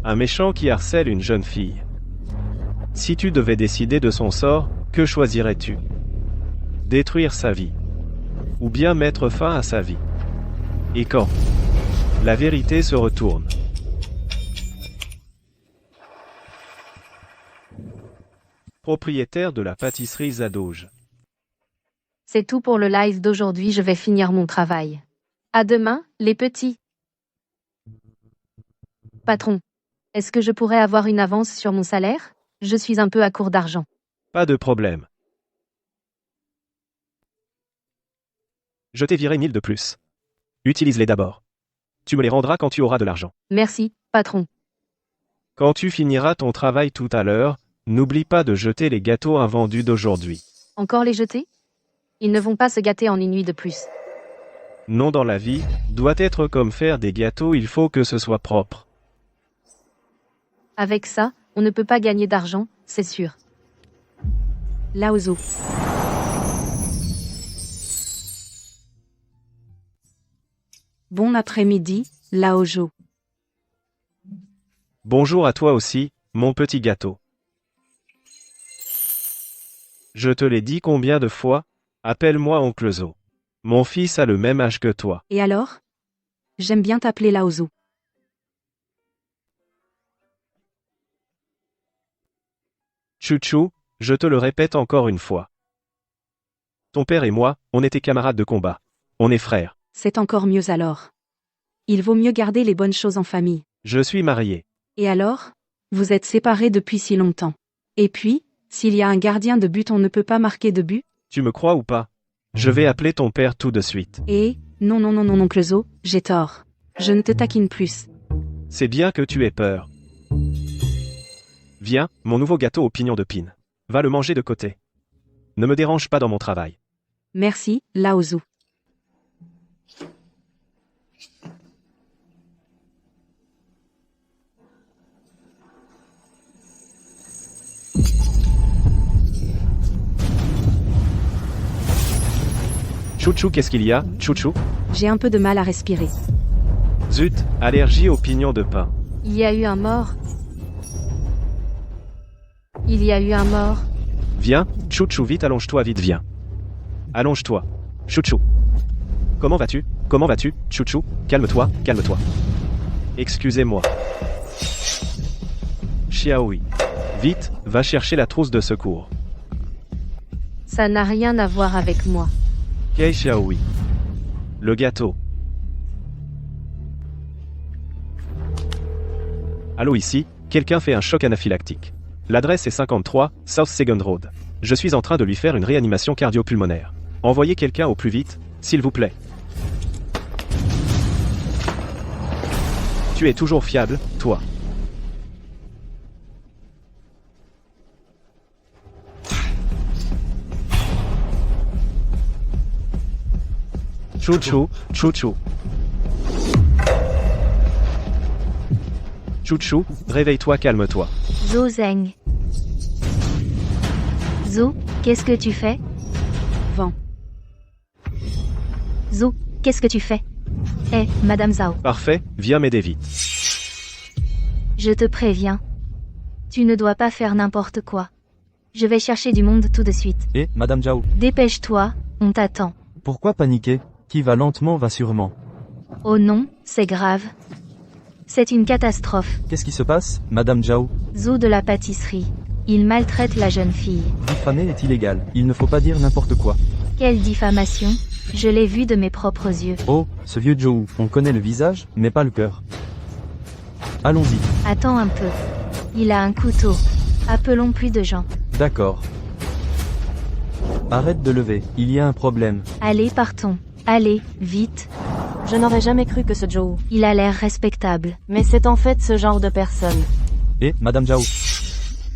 Un méchant qui harcèle une jeune fille. Si tu devais décider de son sort, que choisirais-tu? Détruire sa vie. Ou bien mettre fin à sa vie? Et quand la vérité se retourne. Propriétaire de la pâtisserie Zadoge. C'est tout pour le live d'aujourd'hui, je vais finir mon travail. À demain, les petits. Patron, est-ce que je pourrais avoir une avance sur mon salaire? Je suis un peu à court d'argent. Pas de problème. Je t'ai viré 1000 de plus. Utilise-les d'abord. Tu me les rendras quand tu auras de l'argent. Merci, patron. Quand tu finiras ton travail tout à l'heure, n'oublie pas de jeter les gâteaux invendus d'aujourd'hui. Encore les jeter? Ils ne vont pas se gâter en une nuit de plus. Non, dans la vie, doit être comme faire des gâteaux, il faut que ce soit propre. Avec ça, on ne peut pas gagner d'argent, c'est sûr. Laozo. Bon après-midi, Laojo. Bonjour à toi aussi, mon petit gâteau. Je te l'ai dit combien de fois? Appelle-moi oncle Zo. Mon fils a le même âge que toi. Et alors? J'aime bien t'appeler Laozo. Chouchou, je te le répète encore une fois. Ton père et moi, on était camarades de combat. On est frères. C'est encore mieux alors. Il vaut mieux garder les bonnes choses en famille. Je suis marié. Et alors? Vous êtes séparés depuis si longtemps. Et puis, s'il y a un gardien de but, on ne peut pas marquer de but? Tu me crois ou pas? Je vais appeler ton père tout de suite. Et, non, oncle Zo, j'ai tort. Je ne te taquine plus. C'est bien que tu aies peur. Viens, mon nouveau gâteau au pignon de pine. Va le manger de côté. Ne me dérange pas dans mon travail. Merci, Laozo. Chouchou, qu'est-ce qu'il y a, Chouchou? J'ai un peu de mal à respirer. Zut, allergie au pignon de pin. Il y a eu un mort. Il y a eu un mort. Viens, Chouchou, vite, allonge-toi, vite, viens. Allonge-toi. Chouchou. Comment vas-tu? Comment vas-tu, Chouchou? Calme-toi, calme-toi. Excusez-moi. Xiaoui. Vite, va chercher la trousse de secours. Ça n'a rien à voir avec moi. Kei Xiaoui. Le gâteau. Allô, ici, quelqu'un fait un choc anaphylactique. L'adresse est 53, South Second Road. Je suis en train de lui faire une réanimation cardio-pulmonaire. Envoyez quelqu'un au plus vite, s'il vous plaît. Tu es toujours fiable, toi. Chouchou, Chouchou. Chouchou, réveille-toi, calme-toi. Zo Zeng. Zo, qu'est-ce que tu fais? Vent. Zo, qu'est-ce que tu fais? Eh, Madame Zhao, Parfait, viens m'aider vite. je te préviens. Tu ne dois pas faire n'importe quoi. Je vais chercher du monde tout de suite. Et, Madame Zhao, Dépêche-toi, on t'attend. pourquoi paniquer? Qui va lentement va sûrement. Oh non, c'est grave. C'est une catastrophe. Qu'est-ce qui se passe, Madame Zhao? Zo de la pâtisserie. Il maltraite la jeune fille. Diffamer est illégal, il ne faut pas dire n'importe quoi. Quelle diffamation. Je l'ai vu de mes propres yeux. Oh, ce vieux Zhou, on connaît le visage, mais pas le cœur. Allons-y. Attends un peu. Il a un couteau. Appelons plus de gens. D'accord. Arrête de lever, il y a un problème. Allez, partons. Allez, vite. Je n'aurais jamais cru que ce Joe. Il a l'air respectable. Mais c'est en fait ce genre de personne. Et, Madame Zhao.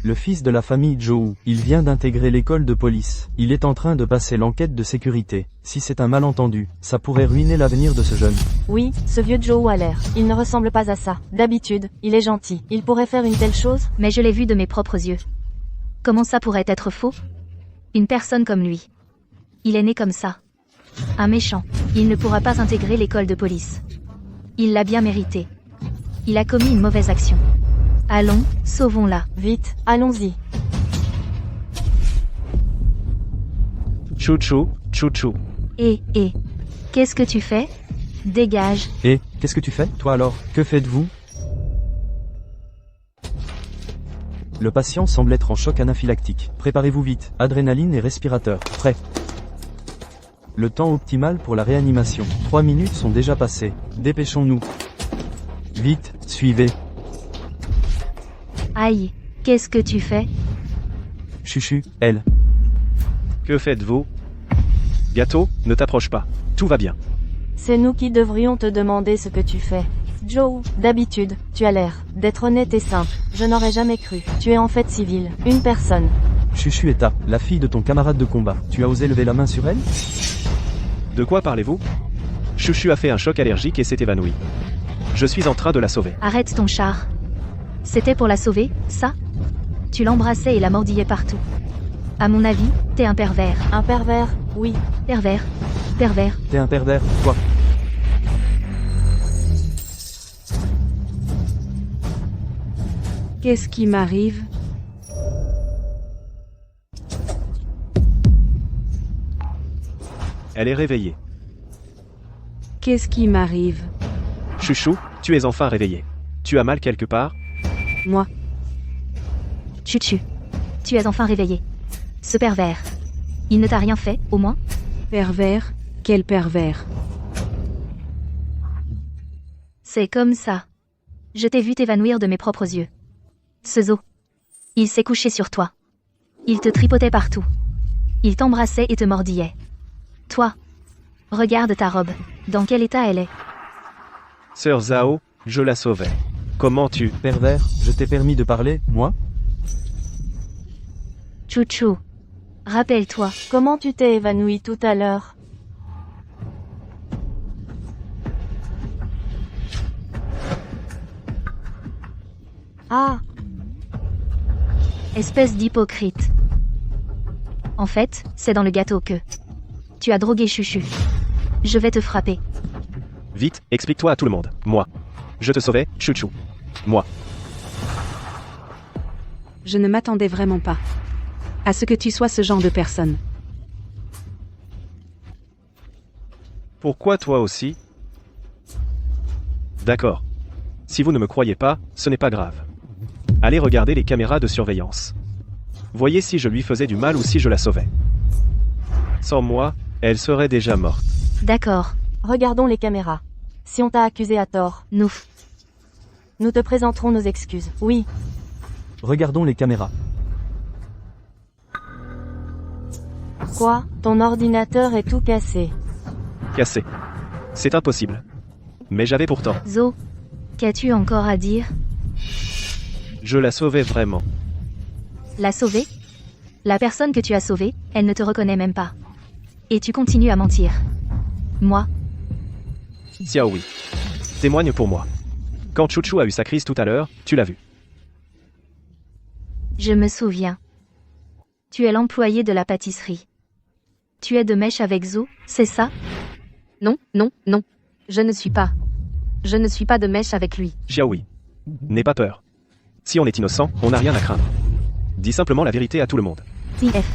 Le fils de la famille Zhou, il vient d'intégrer l'école de police. Il est en train de passer l'enquête de sécurité. Si c'est un malentendu, ça pourrait ruiner l'avenir de ce jeune. Oui, ce vieux Joe a l'air. Il ne ressemble pas à ça. D'habitude, il est gentil. Il pourrait faire une telle chose? Mais je l'ai vu de mes propres yeux. Comment ça pourrait être faux? Une personne comme lui. Il est né comme ça. Un méchant. Il ne pourra pas intégrer l'école de police. Il l'a bien mérité. Il a commis une mauvaise action. Allons, sauvons-la. Vite, allons-y. Chouchou, chouchou. Qu'est-ce que tu fais? Dégage. Et, qu'est-ce que tu fais, toi alors? Que faites-vous? Le patient semble être en choc anaphylactique. Préparez-vous vite, adrénaline et respirateur, prêt. Le temps optimal pour la réanimation. 3 minutes sont déjà passées. Dépêchons-nous. Vite, suivez. Aïe, qu'est-ce que tu fais? Chuchu, elle. Que faites-vous? Gâteau, ne t'approche pas. Tout va bien. C'est nous qui devrions te demander ce que tu fais. Joe, d'habitude, tu as l'air d'être honnête et simple. Je n'aurais jamais cru. Tu es en fait civil. Une personne. Chuchu est la fille de ton camarade de combat. Tu as osé lever la main sur elle? De quoi parlez-vous? Chouchou a fait un choc allergique et s'est évanoui. Je suis en train de la sauver. Arrête ton char. C'était pour la sauver, ça? Tu l'embrassais et la mordillais partout. À mon avis, t'es un pervers. Un pervers, oui. Pervers. Pervers. T'es un pervers, toi. Qu'est-ce qui m'arrive? Elle est réveillée. Qu'est-ce qui m'arrive? Chouchou, tu es enfin réveillé. Tu as mal quelque part? Moi. Chuchu. Tu es enfin réveillé. Ce pervers. Il ne t'a rien fait, au moins? Pervers? Quel pervers? C'est comme ça. Je t'ai vu t'évanouir de mes propres yeux. Ce zoo. Il s'est couché sur toi. Il te tripotait partout. Il t'embrassait et te mordillait. Toi. Regarde ta robe. Dans quel état elle est? Sœur Zhao, je la sauvais. Comment tu... Pervers, je t'ai permis de parler, moi? Chouchou. Rappelle-toi. Comment tu t'es évanoui tout à l'heure? Ah, Espèce d'hypocrite. En fait, c'est dans le gâteau que... Tu as drogué Chuchu. Je vais te frapper. Vite, explique-toi à tout le monde. Moi. Je te sauvais, chouchou. Moi. Je ne m'attendais vraiment pas à ce que tu sois ce genre de personne. Pourquoi toi aussi? D'accord. Si vous ne me croyez pas, ce n'est pas grave. Allez regarder les caméras de surveillance. Voyez si je lui faisais du mal ou si je la sauvais. Sans moi, elle serait déjà morte. D'accord. regardons les caméras. Si on t'a accusé à tort, Nous nous te présenterons nos excuses. Oui, Regardons les caméras. quoi? Ton ordinateur est tout cassé. Cassé. C'est impossible. Mais j'avais pourtant. Zo, qu'as-tu encore à dire? Je la sauvais vraiment. La sauver? La personne que tu as sauvée, elle ne te reconnaît même pas. Et tu continues à mentir. Moi, Xiaoui. Témoigne pour moi. Quand Chouchou a eu sa crise tout à l'heure, tu l'as vu. je me souviens. Tu es l'employé de la pâtisserie. Tu es de mèche avec Zo, c'est ça? Non, non, non. Je ne suis pas. Je ne suis pas de mèche avec lui. Xiaoui. N'aie pas peur. Si on est innocent, on n'a rien à craindre. Dis simplement la vérité à tout le monde. TF.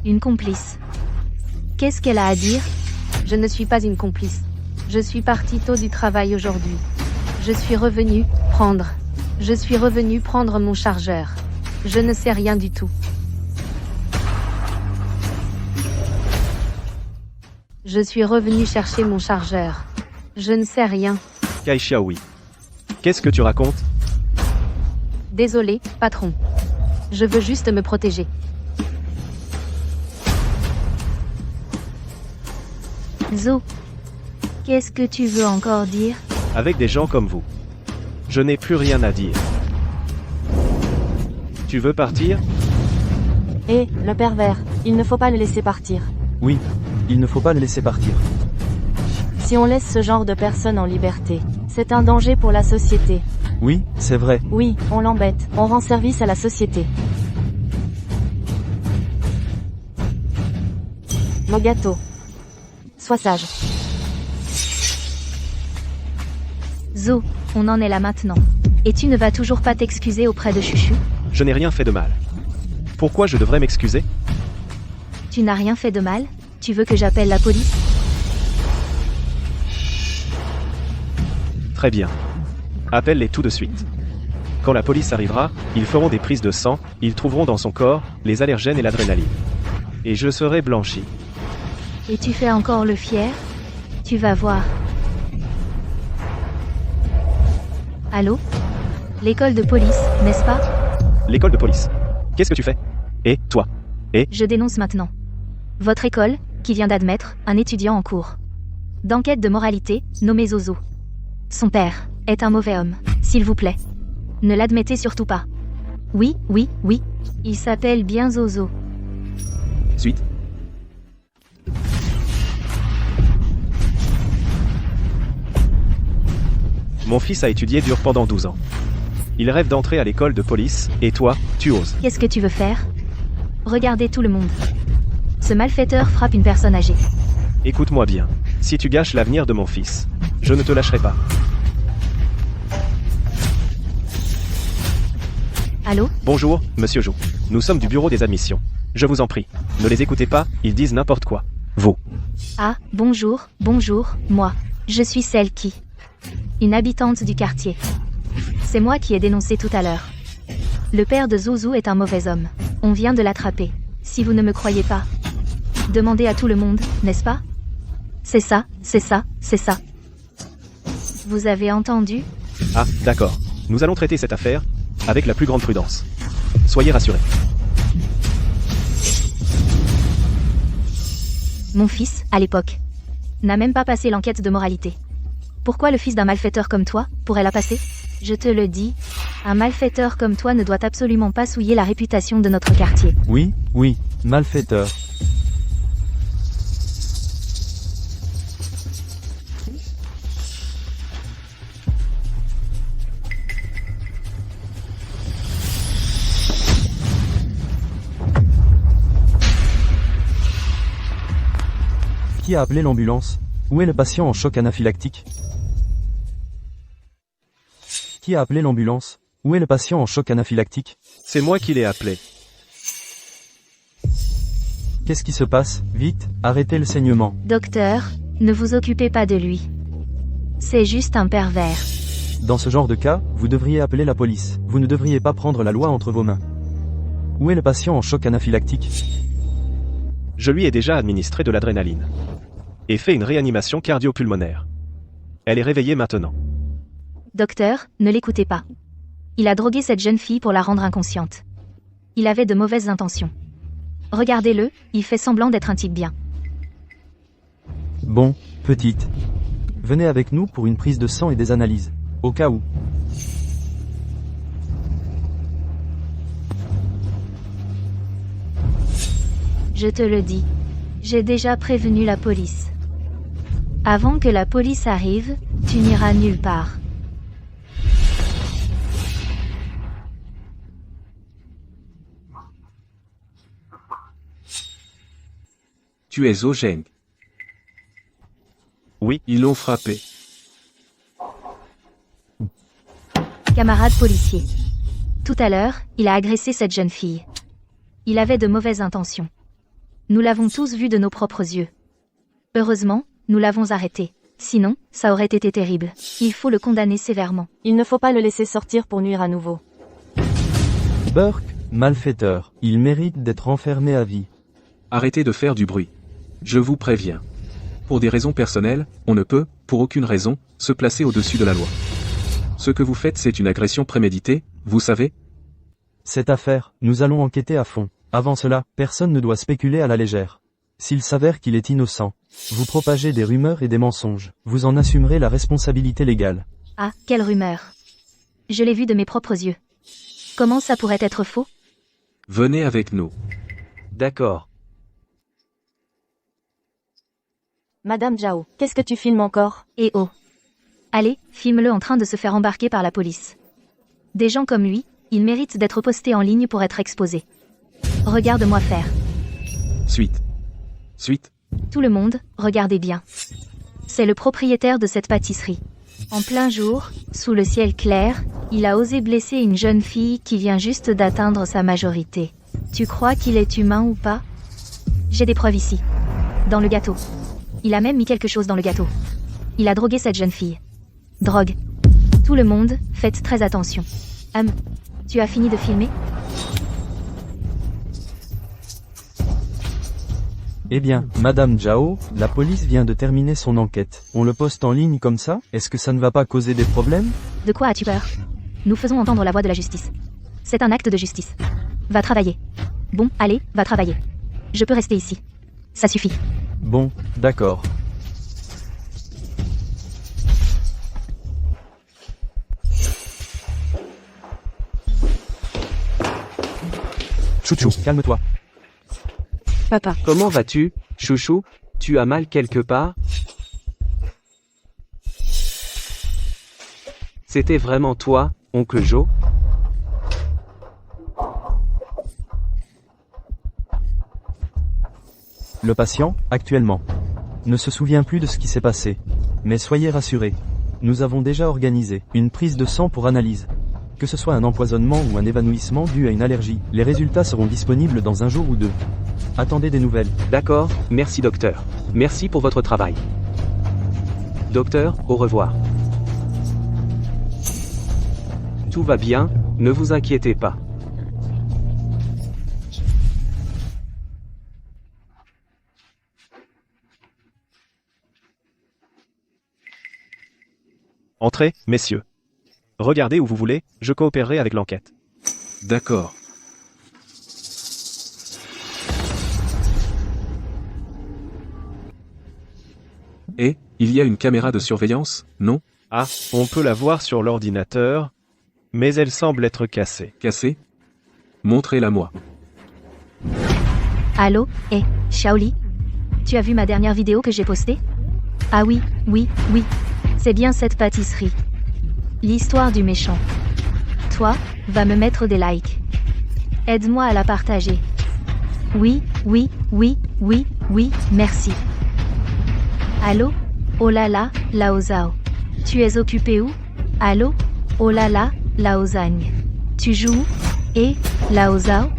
Une complice. Qu'est-ce qu'elle a à dire? Je ne suis pas une complice. Je suis partie tôt du travail aujourd'hui. Je suis revenue prendre. Je suis revenue prendre mon chargeur. Je ne sais rien du tout. Je suis revenue chercher mon chargeur. Je ne sais rien. Kai Xiaoui. Qu'est-ce que tu racontes? Désolé, patron. Je veux juste me protéger. Zo. Qu'est-ce que tu veux encore dire? Avec des gens comme vous. Je n'ai plus rien à dire. Tu veux partir? Et, le pervers, il ne faut pas le laisser partir. Oui, il ne faut pas le laisser partir. Si on laisse ce genre de personne en liberté, c'est un danger pour la société. Oui, c'est vrai. Oui, on l'embête, on rend service à la société. Mogato. Sois sage. Zo, on en est là maintenant. Et tu ne vas toujours pas t'excuser auprès de Chuchu? Je n'ai rien fait de mal. Pourquoi je devrais m'excuser? Tu n'as rien fait de mal? Tu veux que j'appelle la police? Très bien. Appelle-les tout de suite. Quand la police arrivera, ils feront des prises de sang, ils trouveront dans son corps les allergènes et l'adrénaline. Et je serai blanchi. Et tu fais encore le fier? Tu vas voir. Allô? L'école de police, n'est-ce pas? L'école de police. Qu'est-ce que tu fais? Et toi? Je dénonce maintenant. Votre école, qui vient d'admettre un étudiant en cours d'enquête de moralité, nommé Zozo. Son père est un mauvais homme, s'il vous plaît. Ne l'admettez surtout pas. Oui, oui, oui. Il s'appelle bien Zozo. Suite. Mon fils a étudié dur pendant 12 ans. Il rêve d'entrer à l'école de police, et toi, tu oses. Qu'est-ce que tu veux faire? Regardez tout le monde. Ce malfaiteur frappe une personne âgée. Écoute-moi bien. Si tu gâches l'avenir de mon fils, je ne te lâcherai pas. Allô? Bonjour, monsieur Jo. Nous sommes du bureau des admissions. Je vous en prie, ne les écoutez pas, ils disent n'importe quoi. Vous. Ah, bonjour, bonjour, moi. Je suis celle qui... Une habitante du quartier. C'est moi qui ai dénoncé tout à l'heure. Le père de Zouzou est un mauvais homme. On vient de l'attraper. Si vous ne me croyez pas, demandez à tout le monde, n'est-ce pas? C'est ça, c'est ça, c'est ça. Vous avez entendu? Ah, d'accord. Nous allons traiter cette affaire avec la plus grande prudence. Soyez rassurés. Mon fils, à l'époque, n'a même pas passé l'enquête de moralité. Pourquoi le fils d'un malfaiteur comme toi pourrait la passer? Je te le dis, un malfaiteur comme toi ne doit absolument pas souiller la réputation de notre quartier. Oui, oui, malfaiteur. Qui a appelé l'ambulance? Où est le patient en choc anaphylactique? Qui a appelé l'ambulance? Où est le patient en choc anaphylactique? C'est moi qui l'ai appelé. Qu'est-ce qui se passe? Vite, arrêtez le saignement. Docteur, ne vous occupez pas de lui. C'est juste un pervers. Dans ce genre de cas, vous devriez appeler la police. Vous ne devriez pas prendre la loi entre vos mains. Où est le patient en choc anaphylactique? Je lui ai déjà administré de l'adrénaline. Et fait une réanimation cardio-pulmonaire. Elle est réveillée maintenant. Docteur, ne l'écoutez pas. Il a drogué cette jeune fille pour la rendre inconsciente. Il avait de mauvaises intentions. Regardez-le, il fait semblant d'être un type bien. Bon, petite. Venez avec nous pour une prise de sang et des analyses. Au cas où. Je te le dis. J'ai déjà prévenu la police. Avant que la police arrive, tu n'iras nulle part. Tu es Zheng. Oui, Ils l'ont frappé. Camarade policier. Tout à l'heure, il a agressé cette jeune fille. Il avait de mauvaises intentions. Nous l'avons tous vu de nos propres yeux. Heureusement, nous l'avons arrêté. Sinon, ça aurait été terrible. Il faut le condamner sévèrement. Il ne faut pas le laisser sortir pour nuire à nouveau. Burke, malfaiteur. Il mérite d'être enfermé à vie. Arrêtez de faire du bruit. Je vous préviens. Pour des raisons personnelles, on ne peut, pour aucune raison, se placer au-dessus de la loi. Ce que vous faites, c'est une agression préméditée, vous savez? Cette affaire, nous allons enquêter à fond. Avant cela, personne ne doit spéculer à la légère. S'il s'avère qu'il est innocent, vous propagez des rumeurs et des mensonges. Vous en assumerez la responsabilité légale. Ah, quelle rumeur. Je l'ai vu de mes propres yeux. Comment ça pourrait être faux? Venez avec nous. D'accord. Madame Zhao, qu'est-ce que tu filmes encore? Eh oh. Allez, filme-le en train de se faire embarquer par la police. Des gens comme lui, ils méritent d'être postés en ligne pour être exposés. Regarde-moi faire. Suite. Suite. Tout le monde, regardez bien. C'est le propriétaire de cette pâtisserie. En plein jour, sous le ciel clair, il a osé blesser une jeune fille qui vient juste d'atteindre sa majorité. Tu crois qu'il est humain ou pas? J'ai des preuves ici. Dans le gâteau. Il a même mis quelque chose dans le gâteau. Il a drogué cette jeune fille. Drogue. Tout le monde, faites très attention. Tu as fini de filmer? Eh bien, Madame Zhao, la police vient de terminer son enquête. On le poste en ligne comme ça? Est-ce que ça ne va pas causer des problèmes? De quoi as-tu peur? Nous faisons entendre la voix de la justice. C'est un acte de justice. Va travailler. Bon, allez, va travailler. Je peux rester ici. Ça suffit. Bon, d'accord. Chouchou, calme-toi. Papa, Comment vas-tu, chouchou? Tu as mal quelque part? C'était vraiment toi, oncle Joe? Le patient, actuellement, ne se souvient plus de ce qui s'est passé. Mais soyez rassurés. Nous avons déjà organisé une prise de sang pour analyse. Que ce soit un empoisonnement ou un évanouissement dû à une allergie, les résultats seront disponibles dans un jour ou deux. Attendez des nouvelles. D'accord, merci docteur. Merci pour votre travail. Docteur, au revoir. Tout va bien, ne vous inquiétez pas. Entrez, messieurs. Regardez où vous voulez, je coopérerai avec l'enquête. D'accord. Et, il y a une caméra de surveillance, non? Ah, on peut la voir sur l'ordinateur, mais elle semble être cassée. Cassée? Montrez-la-moi. Allô, Shaoli? Tu as vu ma dernière vidéo que j'ai postée? Ah oui. C'est bien cette pâtisserie. L'histoire du méchant. Toi, va me mettre des likes. Aide-moi à la partager. Oui, merci. Allô? Oh là là, Lao Zhao. Tu es occupé où? Allô? Oh là là, Lao Zhang. Tu joues où? Lao Zhao?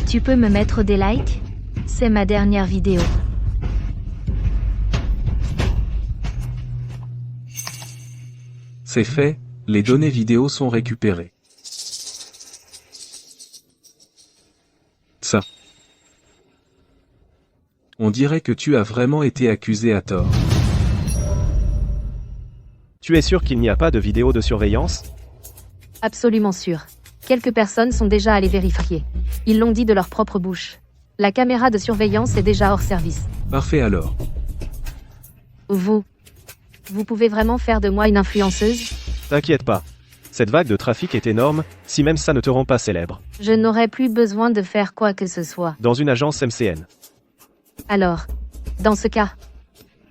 Tu peux me mettre des likes? C'est ma dernière vidéo. C'est fait, les données vidéo sont récupérées. Ça. On dirait que tu as vraiment été accusé à tort. Tu es sûr qu'il n'y a pas de vidéo de surveillance? Absolument sûr. Quelques personnes sont déjà allées vérifier. Ils l'ont dit de leur propre bouche. La caméra de surveillance est déjà hors service. Parfait alors. Vous pouvez vraiment faire de moi une influenceuse? T'inquiète pas. Cette vague de trafic est énorme, si même ça ne te rend pas célèbre. Je n'aurai plus besoin de faire quoi que ce soit. Dans une agence MCN. Alors, dans ce cas,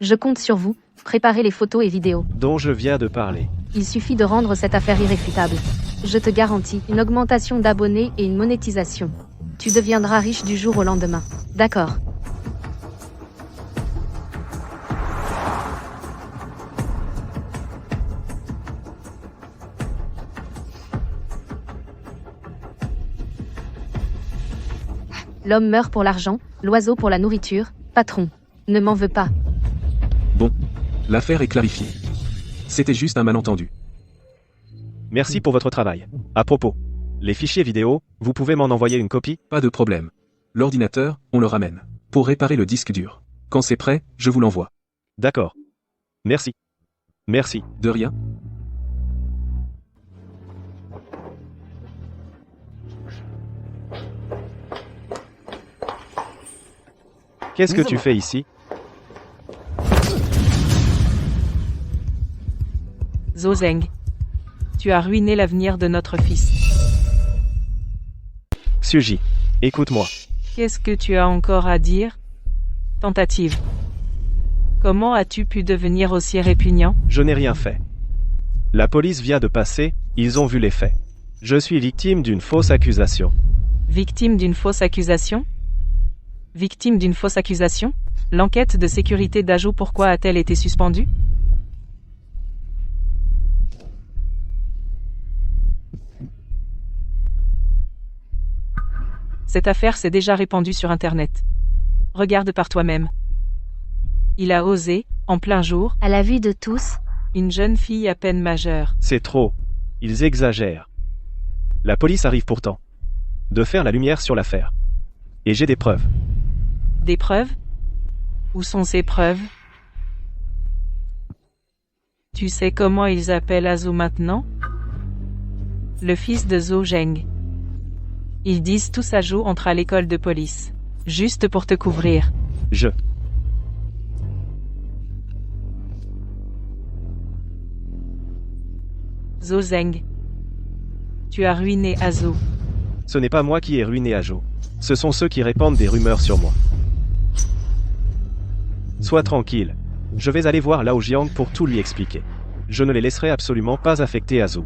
je compte sur vous, préparez les photos et vidéos. Dont je viens de parler. Il suffit de rendre cette affaire irréfutable. Je te garantis une augmentation d'abonnés et une monétisation. Tu deviendras riche du jour au lendemain. D'accord. L'homme meurt pour l'argent, l'oiseau pour la nourriture. Patron, ne m'en veux pas. Bon. L'affaire est clarifiée. C'était juste un malentendu. Merci pour votre travail. À propos, les fichiers vidéo, vous pouvez m'en envoyer une copie? Pas de problème. L'ordinateur, on le ramène. Pour réparer le disque dur. Quand c'est prêt, je vous l'envoie. D'accord. Merci. Merci. De rien. Qu'est-ce que tu fais ici? Zhou Zeng. Tu as ruiné l'avenir de notre fils. Suji, écoute-moi. Qu'est-ce que tu as encore à dire? Tentative. Comment as-tu pu devenir aussi répugnant? Je n'ai rien fait. La police vient de passer, ils ont vu les faits. Je suis victime d'une fausse accusation. Victime d'une fausse accusation? Victime d'une fausse accusation? L'enquête de sécurité d'Ajou pourquoi a-t-elle été suspendue? Cette affaire s'est déjà répandue sur Internet. Regarde par toi-même. Il a osé, en plein jour, À la vue de tous, une jeune fille à peine majeure. C'est trop. Ils exagèrent. La police arrive pourtant de faire la lumière sur l'affaire. Et j'ai des preuves. Des preuves? Où sont ces preuves? Tu sais comment ils appellent Azo maintenant? Le fils de Zhou Zheng. Ils disent tous à Jo entre à l'école de police. Juste pour te couvrir. Je. Zhou Zheng. Tu as ruiné Azo. Ce n'est pas moi qui ai ruiné Ajo. Ce sont ceux qui répandent des rumeurs sur moi. Sois tranquille. Je vais aller voir Lao Jiang pour tout lui expliquer. Je ne les laisserai absolument pas affecter Azo.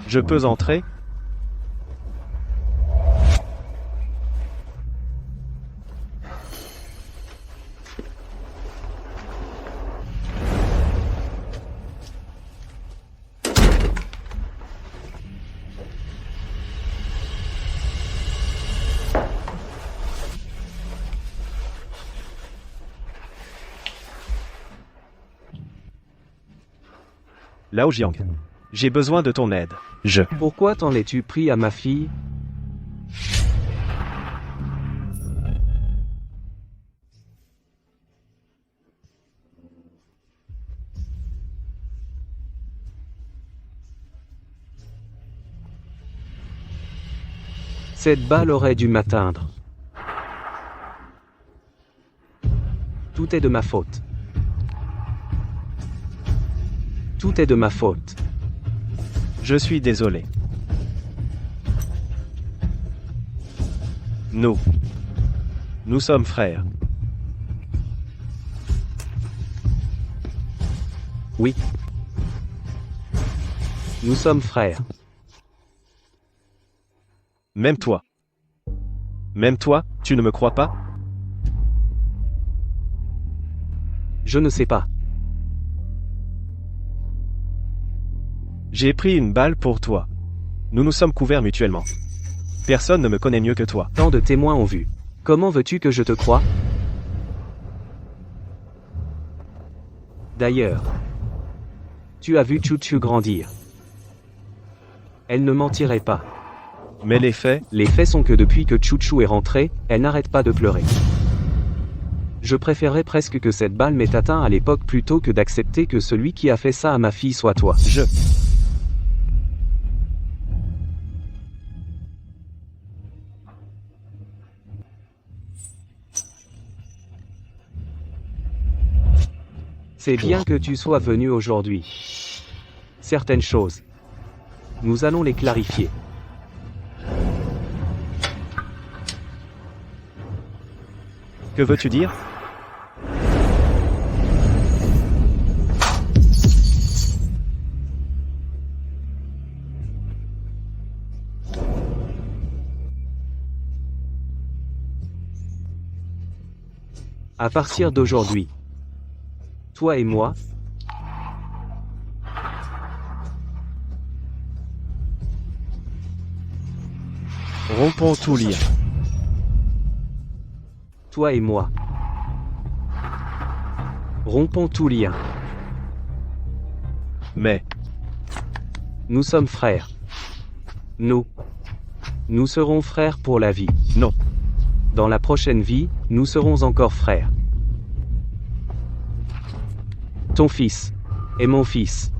Je peux entrer? Lao Jiang, j'ai besoin de ton aide. Pourquoi t'en es-tu pris à ma fille? Cette balle aurait dû m'atteindre. Tout est de ma faute. Tout est de ma faute. Je suis désolé. Nous sommes frères. Oui. Nous sommes frères. Même toi. Même toi, tu ne me crois pas? Je ne sais pas. J'ai pris une balle pour toi. Nous nous sommes couverts mutuellement. Personne ne me connaît mieux que toi. Tant de témoins ont vu. Comment veux-tu que je te croie? D'ailleurs, tu as vu Chuchu grandir. Elle ne mentirait pas. Mais les faits? Les faits sont que depuis que Chuchu est rentrée, elle n'arrête pas de pleurer. Je préférerais presque que cette balle m'ait atteint à l'époque plutôt que d'accepter que celui qui a fait ça à ma fille soit toi. C'est bien que tu sois venu aujourd'hui. Certaines choses, nous allons les clarifier. Que veux-tu dire? À partir d'aujourd'hui, toi et moi, rompons tout lien. Toi et moi, rompons tout lien. Mais nous sommes frères. Nous serons frères pour la vie. Non. Dans la prochaine vie, nous serons encore frères. Ton fils est mon fils.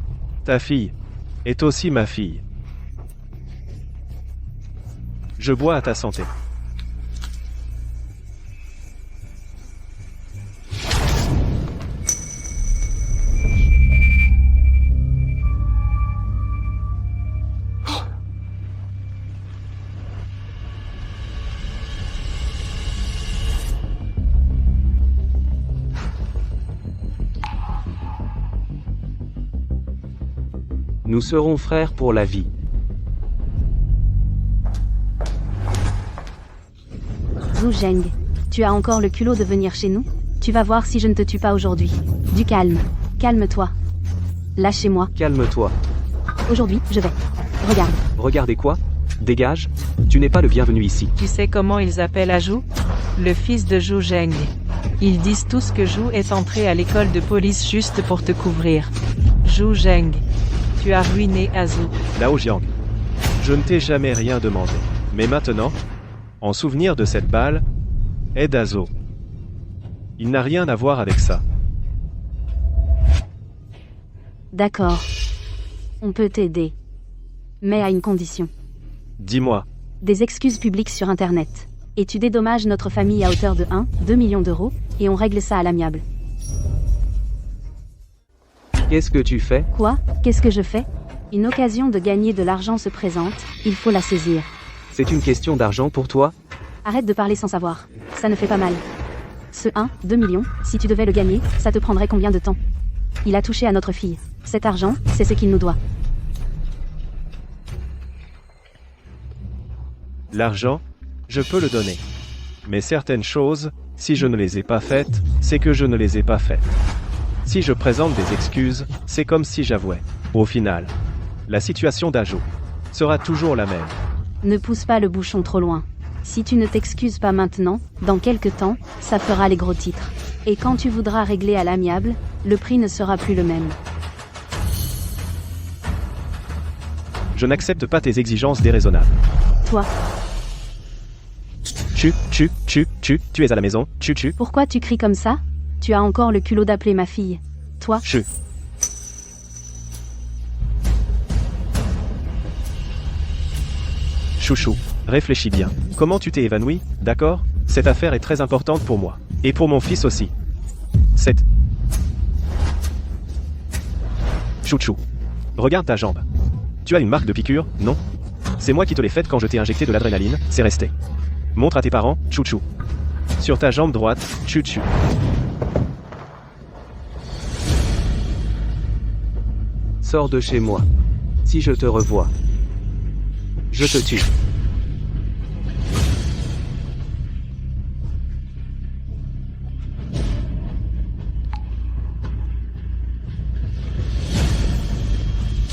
Ta fille est aussi ma fille. Je bois à ta santé. Nous serons frères pour la vie. Zhou Zheng, tu as encore le culot de venir chez nous? Tu vas voir si je ne te tue pas aujourd'hui. Du calme. Calme-toi. Lâchez-moi. Calme-toi. Aujourd'hui, je vais. Regarde. Regardez quoi? Dégage. Tu n'es pas le bienvenu ici. Tu sais comment ils appellent Azhou? Le fils de Zhou Zheng. Ils disent tous que Zhou est entré à l'école de police juste pour te couvrir. Zhou Zheng. Tu as ruiné Azhou. Lao Jiang. Je ne t'ai jamais rien demandé. Mais maintenant, en souvenir de cette balle, aide Azo. Il n'a rien à voir avec ça. D'accord. On peut t'aider. Mais à une condition. Dis-moi, Des excuses publiques sur Internet. Et tu dédommages notre famille à hauteur de 1-2 millions d'euros, et on règle ça à l'amiable. Qu'est-ce que tu fais? Quoi? Qu'est-ce que je fais? Une occasion de gagner de l'argent se présente, il faut la saisir. C'est une question d'argent pour toi? Arrête de parler sans savoir. Ça ne fait pas mal. Ce 1-2 millions, si tu devais le gagner, ça te prendrait combien de temps? Il a touché à notre fille. Cet argent, c'est ce qu'il nous doit. l'argent, je peux le donner. Mais certaines choses, si je ne les ai pas faites, c'est que je ne les ai pas faites. Si je présente des excuses, c'est comme si j'avouais. Au final, la situation d'Ajo sera toujours la même. Ne pousse pas le bouchon trop loin. Si tu ne t'excuses pas maintenant, dans quelques temps, ça fera les gros titres. Et quand tu voudras régler à l'amiable, le prix ne sera plus le même. Je n'accepte pas tes exigences déraisonnables. Toi, Tu es à la maison, tu. pourquoi tu cries comme ça? Tu as encore le culot d'appeler ma fille. Toi, Chouchou, réfléchis bien. Comment tu t'es évanoui, d'accord? Cette affaire est très importante pour moi. Et pour mon fils aussi. Chouchou. Regarde ta jambe. Tu as une marque de piqûre, non? C'est moi qui te l'ai faite quand je t'ai injecté de l'adrénaline, c'est resté. Montre à tes parents, chouchou. Sur ta jambe droite, chouchou. Sors de chez moi. Si je te revois, je te tue.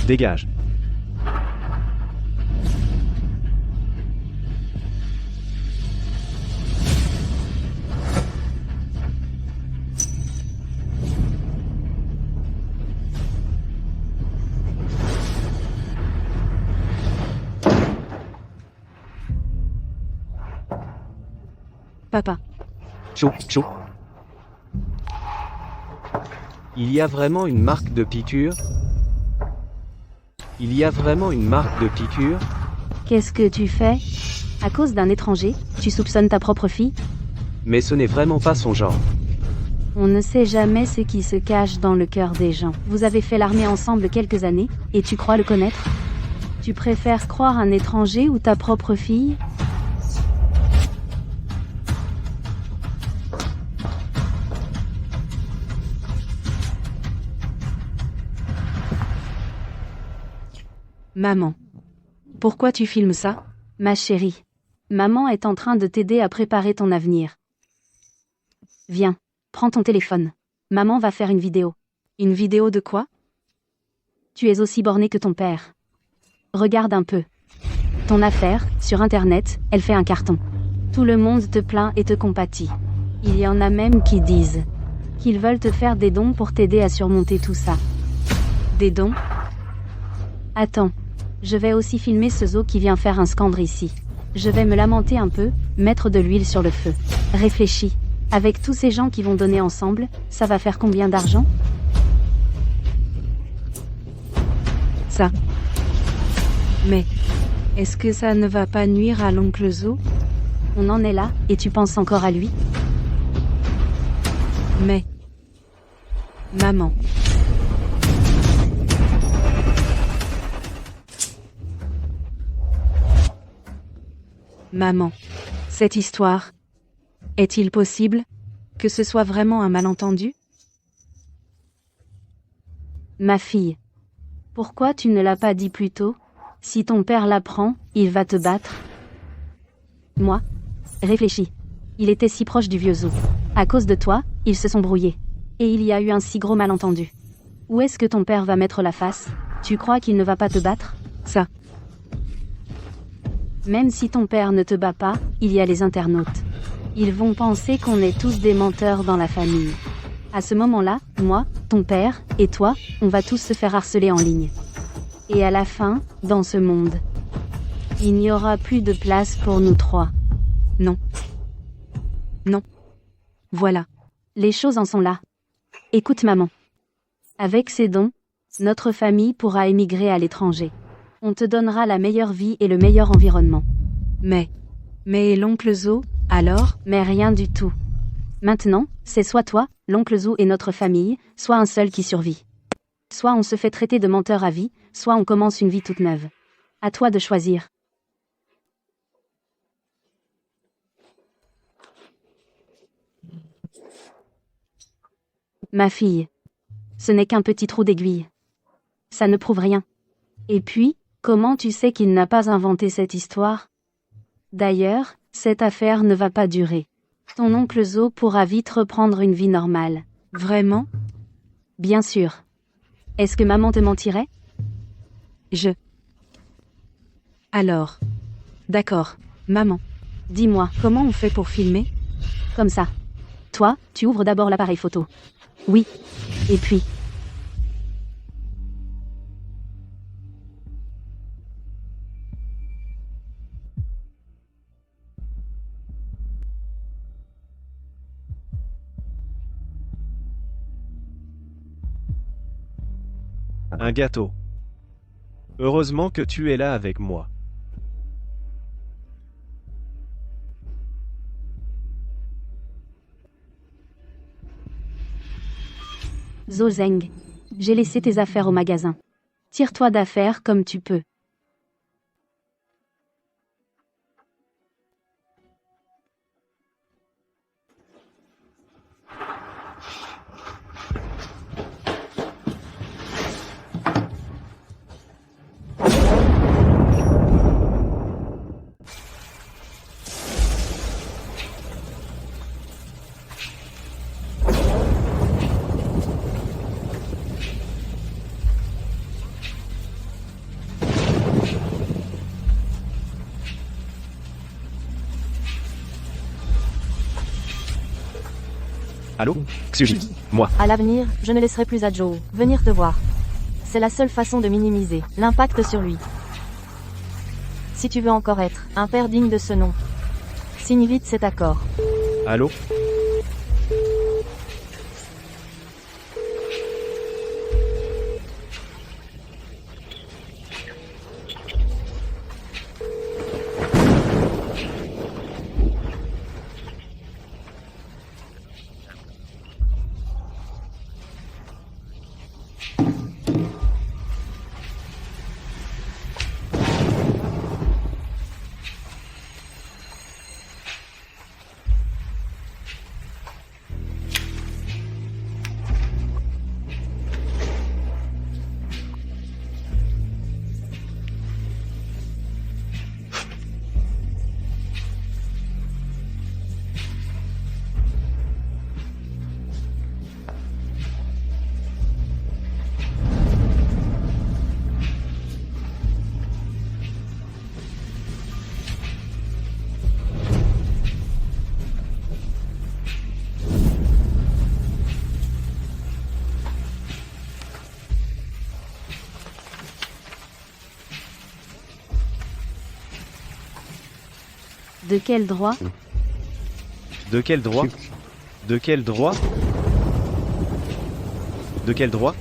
Dégage. papa. Chou. Il y a vraiment une marque de piqûre? Il y a vraiment une marque de piqûre? Qu'est-ce que tu fais? À cause d'un étranger, tu soupçonnes ta propre fille? Mais ce n'est vraiment pas son genre. On ne sait jamais ce qui se cache dans le cœur des gens. Vous avez fait l'armée ensemble quelques années, et tu crois le connaître? Tu préfères croire un étranger ou ta propre fille? Maman. Pourquoi tu filmes ça? Ma chérie. Maman est en train de t'aider à préparer ton avenir. Viens, prends ton téléphone. Maman va faire une vidéo. Une vidéo de quoi? Tu es aussi borné que ton père. Regarde un peu. Ton affaire, sur Internet, elle fait un carton. Tout le monde te plaint et te compatit. Il y en a même qui disent qu'ils veulent te faire des dons pour t'aider à surmonter tout ça. Des dons? Attends. Je vais aussi filmer ce zoo qui vient faire un scandre ici. Je vais me lamenter un peu, mettre de l'huile sur le feu. Réfléchis. Avec tous ces gens qui vont donner ensemble, ça va faire combien d'argent? Ça. Mais, est-ce que ça ne va pas nuire à l'oncle Zo? On en est là, et tu penses encore à lui? Mais... Maman. Maman. Cette histoire. Est-il possible que ce soit vraiment un malentendu? Ma fille. Pourquoi tu ne l'as pas dit plus tôt? Si ton père l'apprend, il va te battre. Moi? Réfléchis. Il était si proche du vieux Zo. À cause de toi, ils se sont brouillés. Et il y a eu un si gros malentendu. Où est-ce que ton père va mettre la face? Tu crois qu'il ne va pas te battre? Ça. Même si ton père ne te bat pas, il y a les internautes. Ils vont penser qu'on est tous des menteurs dans la famille. À ce moment-là, moi, ton père, et toi, on va tous se faire harceler en ligne. Et à la fin, dans ce monde, il n'y aura plus de place pour nous trois. Non. Non. Voilà. Les choses en sont là. Écoute maman. Avec ces dons, notre famille pourra émigrer à l'étranger. On te donnera la meilleure vie et le meilleur environnement. Mais l'oncle Zo, alors? Mais rien du tout. Maintenant, c'est soit toi, l'oncle Zo et notre famille, soit un seul qui survit. Soit on se fait traiter de menteur à vie, soit on commence une vie toute neuve. À toi de choisir. Ma fille. Ce n'est qu'un petit trou d'aiguille. Ça ne prouve rien. Et puis, comment tu sais qu'il n'a pas inventé cette histoire? D'ailleurs, cette affaire ne va pas durer. Ton oncle Zo pourra vite reprendre une vie normale. Vraiment? Bien sûr. Est-ce que maman te mentirait? Alors. D'accord, maman. Dis-moi, comment on fait pour filmer? Comme ça. Toi, tu ouvres d'abord l'appareil photo. Oui. Et puis. Un gâteau. Heureusement que tu es là avec moi. Zo Zeng. J'ai laissé tes affaires au magasin. Tire-toi d'affaires comme tu peux. Allô? Xuji, moi. À l'avenir, je ne laisserai plus à Joe venir te voir. C'est la seule façon de minimiser l'impact sur lui. Si tu veux encore être un père digne de ce nom, signe vite cet accord. Allô? De quel droit? De quel droit? De quel droit? De quel droit?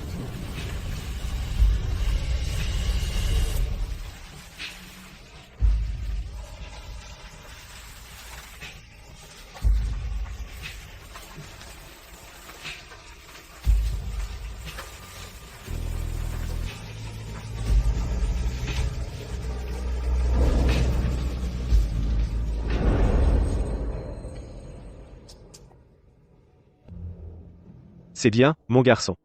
C'est bien, mon garçon.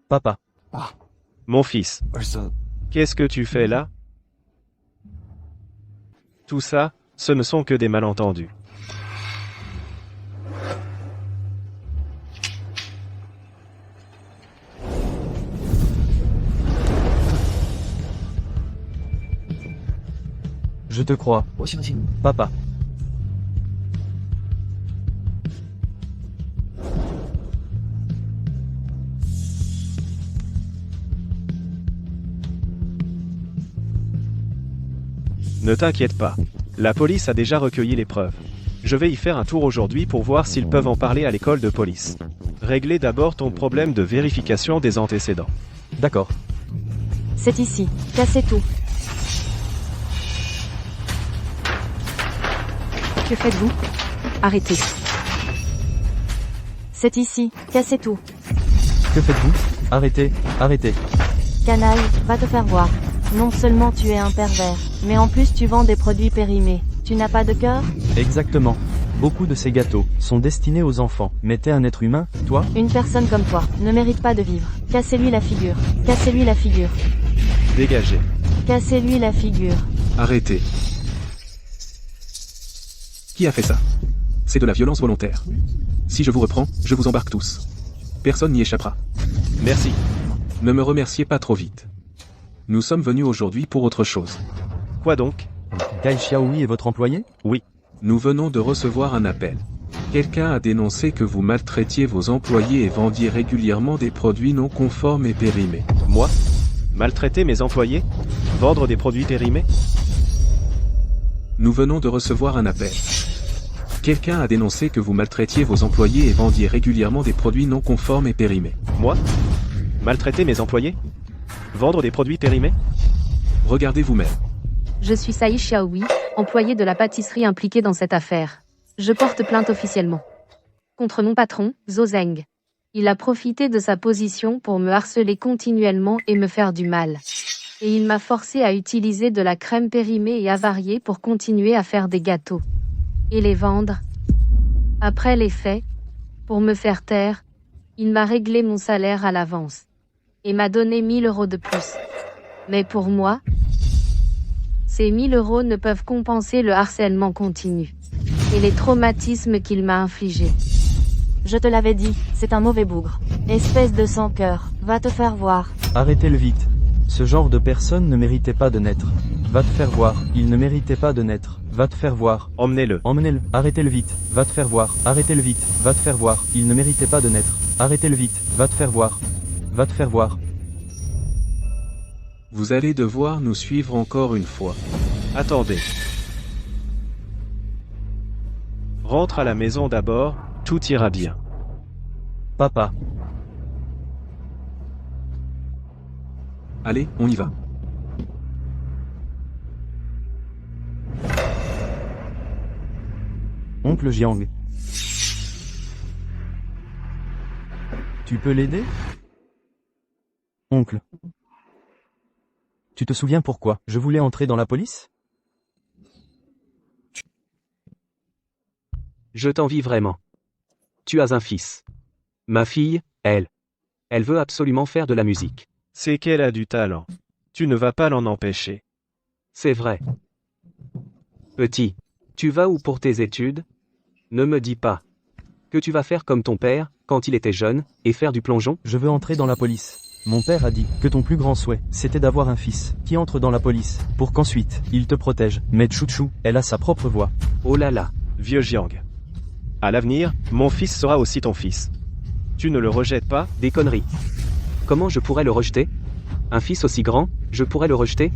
Papa. Mon fils, qu'est-ce que tu fais là? Tout ça, ce ne sont que des malentendus. Je te crois. Papa. Ne t'inquiète pas. La police a déjà recueilli les preuves. Je vais y faire un tour aujourd'hui pour voir s'ils peuvent en parler à l'école de police. Régler d'abord ton problème de vérification des antécédents. D'accord. C'est ici. Cassez tout. Que faites-vous? Arrêtez. C'est ici. Cassez tout. Que faites-vous? Arrêtez, arrêtez. Canaille, va te faire voir. Non seulement tu es un pervers, mais en plus tu vends des produits périmés. Tu n'as pas de cœur? Exactement. Beaucoup de ces gâteaux sont destinés aux enfants. Mais t'es un être humain, toi? Une personne comme toi ne mérite pas de vivre. Cassez-lui la figure. Cassez-lui la figure. Dégagez. Cassez-lui la figure. Arrêtez. Qui a fait ça? C'est de la violence volontaire. Si je vous reprends, je vous embarque tous. Personne n'y échappera. Merci. Ne me remerciez pas trop vite. Nous sommes venus aujourd'hui pour autre chose. Quoi donc? Kai Xiaohui est votre employé? Oui. Nous venons de recevoir un appel. Quelqu'un a dénoncé que vous maltraitiez vos employés et vendiez régulièrement des produits non conformes et périmés. Moi? Maltraiter mes employés? Vendre des produits périmés? Nous venons de recevoir un appel. Quelqu'un a dénoncé que vous maltraitiez vos employés et vendiez régulièrement des produits non conformes et périmés. Moi? Maltraiter mes employés? Vendre des produits périmés? Regardez vous-même. Je suis Sai Xiaohui, employé de la pâtisserie impliquée dans cette affaire. Je porte plainte officiellement contre mon patron, Zhou Zeng. Il a profité de sa position pour me harceler continuellement et me faire du mal. Et il m'a forcé à utiliser de la crème périmée et avariée pour continuer à faire des gâteaux. Et les vendre. Après les faits, pour me faire taire, il m'a réglé mon salaire à l'avance. Et m'a donné 1000 € de plus. Mais pour moi, ces 1000 € ne peuvent compenser le harcèlement continu. Et les traumatismes qu'il m'a infligés. Je te l'avais dit, c'est un mauvais bougre. Espèce de sans-cœur, va te faire voir. Arrêtez-le vite. Ce genre de personne ne méritait pas de naître. Va te faire voir. Il ne méritait pas de naître. Va te faire voir. Emmenez-le. Emmenez-le. Arrêtez-le vite. Va te faire voir. Arrêtez-le vite. Va te faire voir. Il ne méritait pas de naître. Arrêtez-le vite. Va te faire voir. Va te faire voir. Vous allez devoir nous suivre encore une fois. Attendez. Rentre à la maison d'abord, tout ira bien. Papa. Allez, on y va. Oncle Jiang. Tu peux l'aider? Oncle. Tu te souviens pourquoi je voulais entrer dans la police? Je t'envie vraiment. Tu as un fils. Ma fille, elle veut absolument faire de la musique. C'est qu'elle a du talent. Tu ne vas pas l'en empêcher. C'est vrai. Petit, tu vas où pour tes études? Ne me dis pas que tu vas faire comme ton père, quand il était jeune, et faire du plongeon? Je veux entrer dans la police. Mon père a dit que ton plus grand souhait, c'était d'avoir un fils qui entre dans la police, pour qu'ensuite, il te protège. Mais Chouchou, elle a sa propre voix. Oh là là. Vieux Jiang. À l'avenir, mon fils sera aussi ton fils. Tu ne le rejettes pas? Des conneries. Comment je pourrais le rejeter? Un fils aussi grand, je pourrais le rejeter?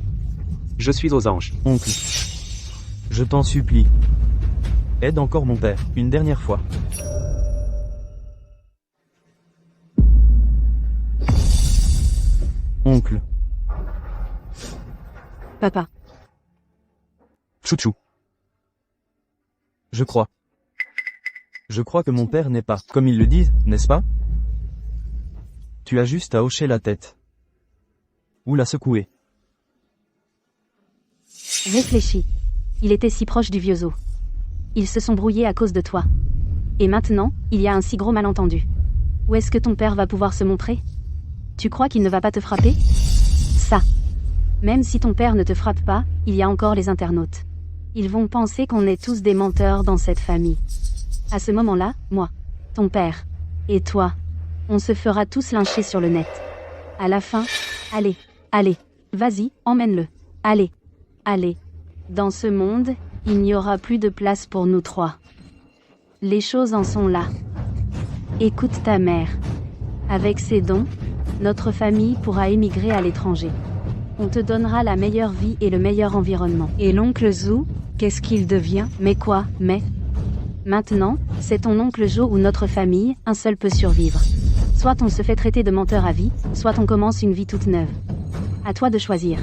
Je suis aux anges. Oncle. Je t'en supplie. Aide encore mon père, une dernière fois. Oncle. Papa. Chouchou. Je crois que mon père n'est pas, comme ils le disent, n'est-ce pas? Tu as juste à hocher la tête. Ou la secouer. Réfléchis. Il était si proche du vieux Zhou. Ils se sont brouillés à cause de toi. Et maintenant, il y a un si gros malentendu. Où est-ce que ton père va pouvoir se montrer? Tu crois qu'il ne va pas te frapper? Ça. Même si ton père ne te frappe pas, il y a encore les internautes. Ils vont penser qu'on est tous des menteurs dans cette famille. À ce moment-là, moi, ton père, et toi, on se fera tous lyncher sur le net. À la fin, allez, vas-y, emmène-le. Allez. Dans ce monde, il n'y aura plus de place pour nous trois. Les choses en sont là. Écoute ta mère. Avec ses dons, notre famille pourra émigrer à l'étranger. On te donnera la meilleure vie et le meilleur environnement. Et l'oncle Zou, qu'est-ce qu'il devient? Mais quoi, Maintenant, c'est ton oncle Joe ou notre famille, un seul peut survivre. Soit on se fait traiter de menteur à vie, soit on commence une vie toute neuve. À toi de choisir.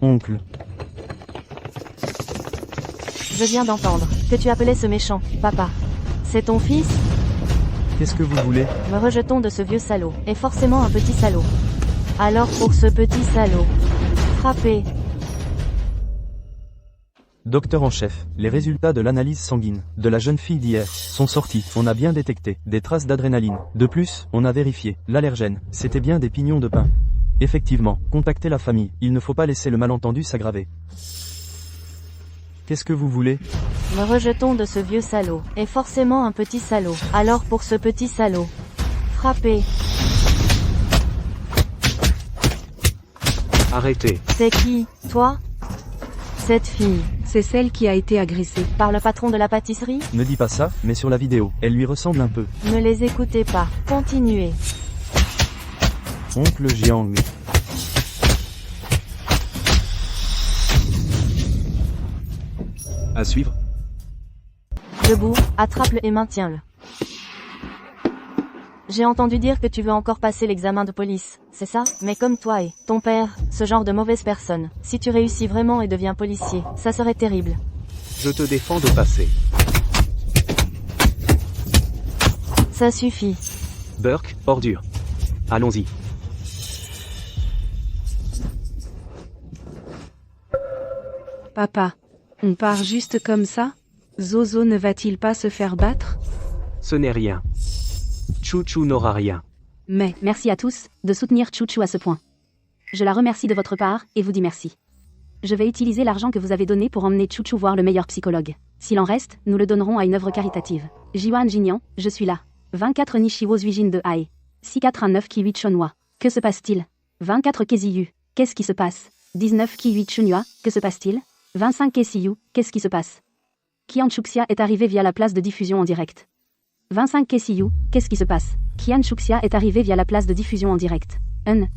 Oncle. Je viens d'entendre que tu appelais ce méchant, papa. C'est ton fils? Qu'est-ce que vous voulez? Me rejetons de ce vieux salaud, est forcément un petit salaud. Alors pour ce petit salaud, frappez. Docteur en chef, les résultats de l'analyse sanguine de la jeune fille d'hier sont sortis. On a bien détecté des traces d'adrénaline. De plus, on a vérifié l'allergène. C'était bien des pignons de pain. Effectivement, contactez la famille. Il ne faut pas laisser le malentendu s'aggraver. Qu'est-ce que vous voulez? Me rejetons de ce vieux salaud, est forcément un petit salaud. Alors pour ce petit salaud, frappez. Arrêtez. C'est qui, toi? Cette fille, C'est celle qui a été agressée. par le patron de la pâtisserie? Ne dis pas ça, mais sur la vidéo, elle lui ressemble un peu. Ne les écoutez pas. Continuez. Oncle Jiang. À suivre. Debout, attrape-le et maintiens-le. J'ai entendu dire que tu veux encore passer l'examen de police, c'est ça? Mais comme toi et ton père, ce genre de mauvaise personne, si tu réussis vraiment et deviens policier, ça serait terrible. Je te défends de passer. Ça suffit. Burke, ordure. Allons-y. Papa, on part juste comme ça? Zozo ne va-t-il pas se faire battre? Ce n'est rien. Chouchou n'aura rien. Mais, Merci à tous de soutenir Chouchou à ce point. Je la remercie de votre part et vous dis merci. Je vais utiliser l'argent que vous avez donné pour emmener Chouchou voir le meilleur psychologue. S'il en reste, nous le donnerons à une œuvre caritative. Jiwan Jinian, je suis là. 24 Nishiwo Zuijin de Hae. 649 Kiwi Chonwa. Que se passe-t-il? 24 Keziyu. Qu'est-ce qui se passe? 19 Kiwi Chunua. Que se passe-t-il? 25 Kesiyu. Qu'est-ce qui se passe? Kian Chuxia est arrivé via la place de diffusion en direct. 25 Kesiyu. Qu'est-ce qui se passe? Kian Chuxia est arrivé via la place de diffusion en direct.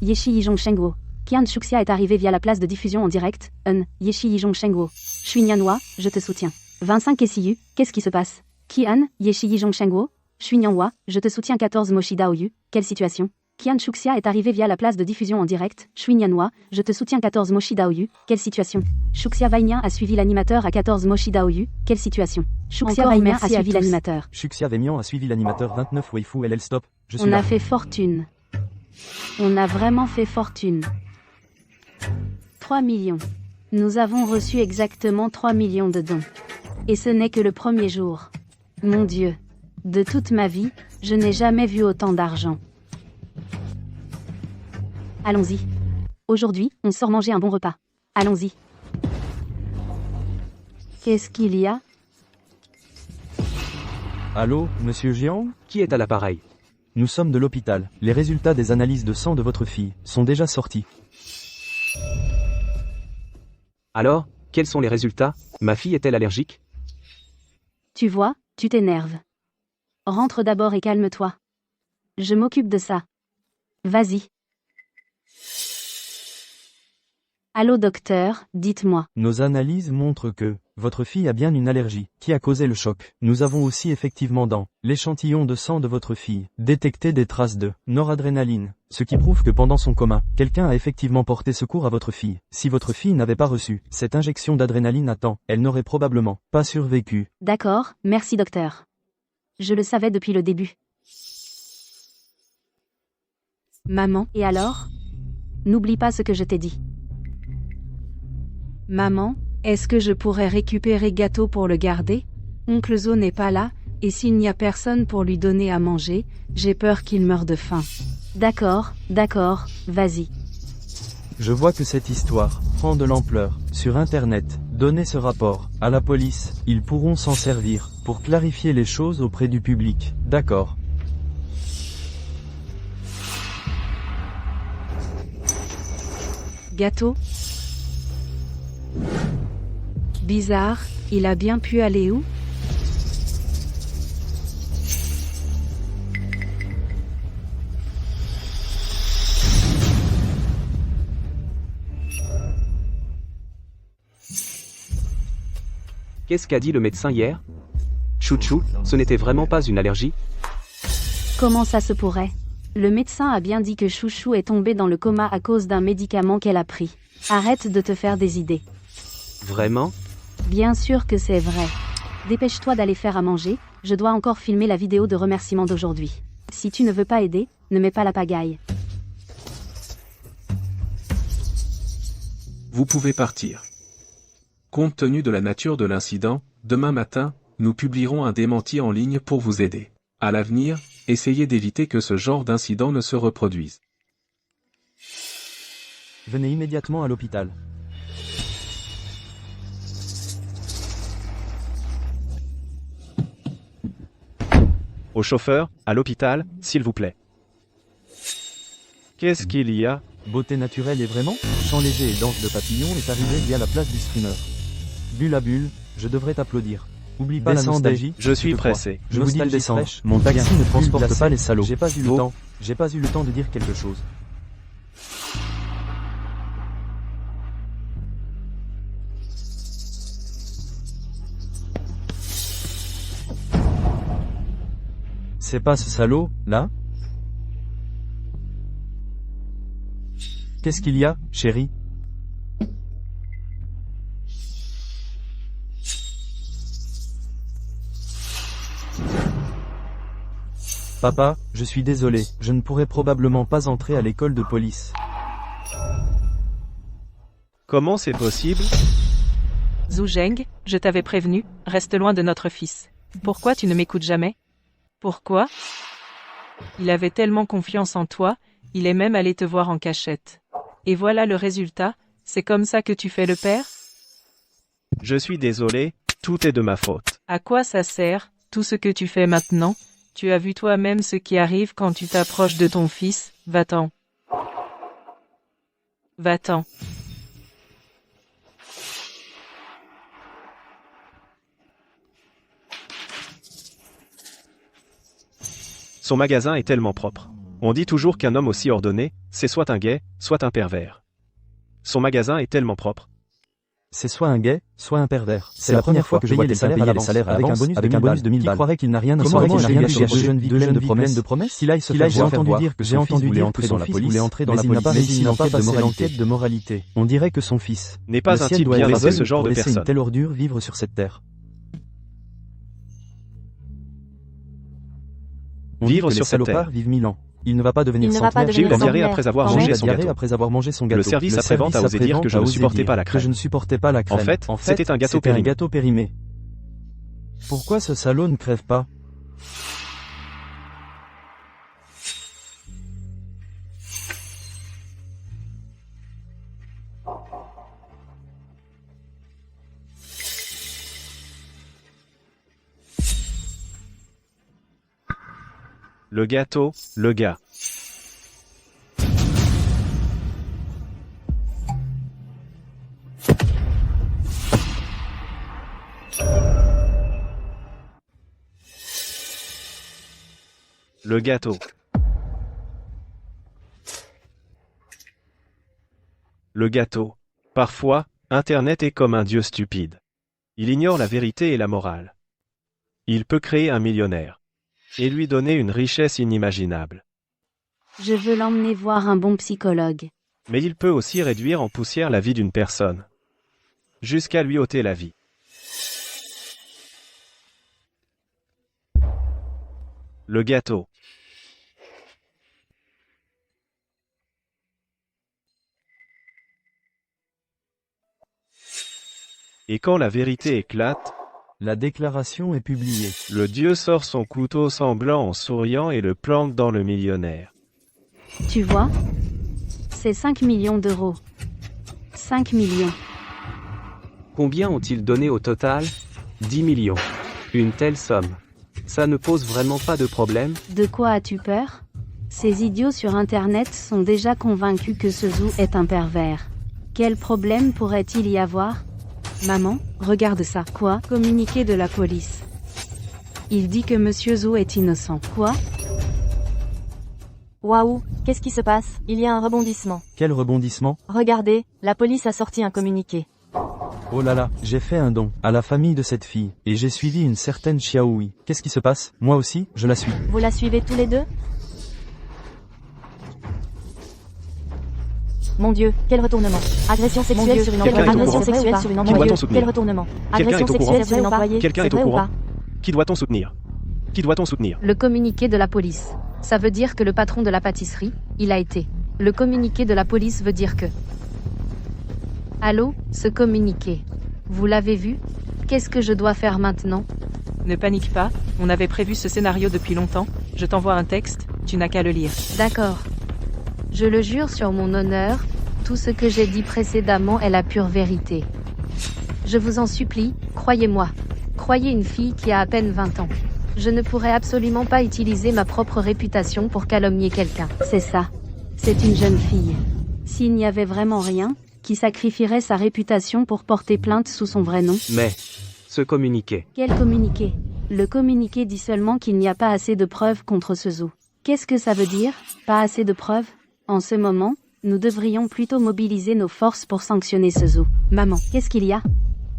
Yeshi Yijong Shengwo. Kian Chuxia est arrivé via la place de diffusion en direct. Yeshi Yijong Shengwo. Shui Nianhua, je te soutiens. 25 Kesiyu. Qu'est-ce qui se passe? Kian, Yeshi Yijong Shengwo. Shui Nianhua, je te soutiens. 14 Moshida Oyu. Quelle situation? Kian Chuxia est arrivé via la place de diffusion en direct. Shui Nianhua, je te soutiens. 14 Moshida Oyu. Quelle situation? Chuxia Vainian a suivi l'animateur à 14 Moshida Oyu. Quelle situation? Chuxia Vainian a suivi l'animateur. Chuxia Vémian a suivi l'animateur 29 Waifu LL Stop. Je suis On là. a fait fortune. On a vraiment fait fortune. 3 millions. Nous avons reçu exactement 3 millions de dons. Et ce n'est que le premier jour. Mon Dieu. De toute ma vie, je n'ai jamais vu autant d'argent. Allons-y. Aujourd'hui, on sort manger un bon repas. Allons-y. Qu'est-ce qu'il y a? Allô, monsieur Jiang? Qui est à l'appareil? Nous sommes de l'hôpital. Les résultats des analyses de sang de votre fille sont déjà sortis. Alors, quels sont les résultats? Ma fille est-elle allergique? Tu vois, tu t'énerves. Rentre d'abord et calme-toi. Je m'occupe de ça. Vas-y. Allô docteur, dites-moi. Nos analyses montrent que votre fille a bien une allergie qui a causé le choc. Nous avons aussi effectivement dans l'échantillon de sang de votre fille détecté des traces de noradrénaline, ce qui prouve que pendant son coma, quelqu'un a effectivement porté secours à votre fille. Si votre fille n'avait pas reçu cette injection d'adrénaline à temps, elle n'aurait probablement pas survécu. D'accord, merci docteur. Je le savais depuis le début. maman, Et alors? N'oublie pas ce que je t'ai dit. maman, est-ce que je pourrais récupérer Gâteau pour le garder? Oncle Zo n'est pas là, Et s'il n'y a personne pour lui donner à manger, j'ai peur qu'il meure de faim. D'accord, vas-y. Je vois que cette histoire prend de l'ampleur. Sur Internet, donnez ce rapport à la police. Ils pourront s'en servir pour clarifier les choses auprès du public. D'accord. Gâteau? Bizarre, il a bien pu aller où? Qu'est-ce qu'a dit le médecin hier? Chouchou, ce n'était vraiment pas une allergie? Comment ça se pourrait? Le médecin a bien dit que Chouchou est tombé dans le coma à cause d'un médicament qu'elle a pris. Arrête de te faire des idées. Vraiment? Bien sûr que c'est vrai. Dépêche-toi d'aller faire à manger, je dois encore filmer la vidéo de remerciement d'aujourd'hui. Si tu ne veux pas aider, ne mets pas la pagaille. Vous pouvez partir. Compte tenu de la nature de l'incident, demain matin, nous publierons un démenti en ligne pour vous aider. À l'avenir, essayez d'éviter que ce genre d'incident ne se reproduise. Venez immédiatement à l'hôpital. Au chauffeur, à l'hôpital, s'il vous plaît. Qu'est-ce qu'il y a? Beauté naturelle et vraiment? Chant léger et danse de papillons est arrivé via la place du streamer. Bulle à bulle, je devrais t'applaudir. Oublie pas la nostalgie. Je suis te crois. pressé. Je vous dis de descendre. Mon taxi ne transporte pas les salauds. J'ai pas eu le temps. J'ai pas eu le temps de dire quelque chose. C'est pas ce salaud, là? Qu'est-ce qu'il y a, chérie? Papa, je suis désolé, je ne pourrai probablement pas entrer à l'école de police. Comment c'est possible? Zhu Zheng, je t'avais prévenu, reste loin de notre fils. Pourquoi tu ne m'écoutes jamais? Pourquoi? Il avait tellement confiance en toi, il est même allé te voir en cachette. Et voilà le résultat, c'est comme ça que tu fais le père? Je suis désolé, tout est de ma faute. À quoi ça sert, tout ce que tu fais maintenant? Tu as vu toi-même ce qui arrive quand tu t'approches de ton fils, va-t'en. Va-t'en. Son magasin est tellement propre. On dit toujours qu'un homme aussi ordonné, c'est soit un gay, soit un pervers. Son magasin est tellement propre. C'est soit un gay, soit un pervers. C'est la première fois que je vois les salaires avec un bonus de 1000 balles. Qui croirait qu'il n'a rien à voir avec une jeune vie pleine de promesses. J'ai entendu dire que son fils voulait entrer dans la police, mais il n'a pas passé l'enquête de moralité. On dirait que son fils N'est pas un type bien laissé ce genre de laisser une personne. telle ordure vivre sur cette terre. On Vivre dit que sur les cette terre. salopards vivent 1000 ans. Il ne va pas devenir Il ne va pas centenaire. J'ai eu la devenir diarrhée centenaire. après avoir Quand mangé même. son gâteau. après avoir mangé son gâteau. Le service après-vente a osé dire que je ne supportais pas la crème. Je ne supportais pas la crème. En fait, c'était un gâteau périmé. Pourquoi ce salaud ne crève pas? Le gâteau, le gars. Le gâteau. Le gâteau. Parfois, Internet est comme un dieu stupide. Il ignore la vérité et la morale. Il peut créer un millionnaire. Et lui donner une richesse inimaginable. Je veux l'emmener voir un bon psychologue. Mais il peut aussi réduire en poussière la vie d'une personne. Jusqu'à lui ôter la vie. Le gâteau. Et quand la vérité éclate, La déclaration est publiée. Le dieu sort son couteau sanglant en souriant et le plante dans le millionnaire. Tu vois? C'est 5 millions d'euros. 5 millions. Combien ont-ils donné au total? 10 millions. Une telle somme. Ça ne pose vraiment pas de problème? De quoi as-tu peur? Ces idiots sur Internet sont déjà convaincus que ce Zou est un pervers. Quel problème pourrait-il y avoir? Maman, regarde ça. Quoi? Communiqué de la police. Il dit que Monsieur Zou est innocent. Quoi? Waouh, qu'est-ce qui se passe? Il y a un rebondissement. Quel rebondissement? Regardez, la police a sorti un communiqué. Oh là là, j'ai fait un don à la famille de cette fille, et j'ai suivi une certaine Xiaohui. Qu'est-ce qui se passe? Moi aussi, je la suis. Vous la suivez tous les deux? Mon Dieu, quel retournement. Agression sexuelle sur une Quelqu'un est employée. au courant. Agression sexuelle sur une Qui employée. doit-on soutenir? Quel retournement. Quelqu'un Agression est au courant. sexuelle sur une employée. Quelqu'un C'est est au vrai ou courant. pas? Qui doit-on soutenir? Qui doit-on soutenir? Le communiqué de la police. Ça veut dire que le patron de la pâtisserie, il a été. Le communiqué de la police veut dire que... Allô, ce communiqué. Vous l'avez vu? Qu'est-ce que je dois faire maintenant? Ne panique pas, on avait prévu ce scénario depuis longtemps, je t'envoie un texte, tu n'as qu'à le lire. D'accord. Je le jure sur mon honneur, tout ce que j'ai dit précédemment est la pure vérité. Je vous en supplie, croyez-moi. Croyez une fille qui a à peine 20 ans. Je ne pourrais absolument pas utiliser ma propre réputation pour calomnier quelqu'un. C'est ça. C'est une jeune fille. S'il n'y avait vraiment rien, qui sacrifierait sa réputation pour porter plainte sous son vrai nom? Mais, ce communiqué. Quel communiqué? Le communiqué dit seulement qu'il n'y a pas assez de preuves contre ce Zou. Qu'est-ce que ça veut dire, pas assez de preuves? En ce moment, nous devrions plutôt mobiliser nos forces pour sanctionner ce Zou. Maman, qu'est-ce qu'il y a?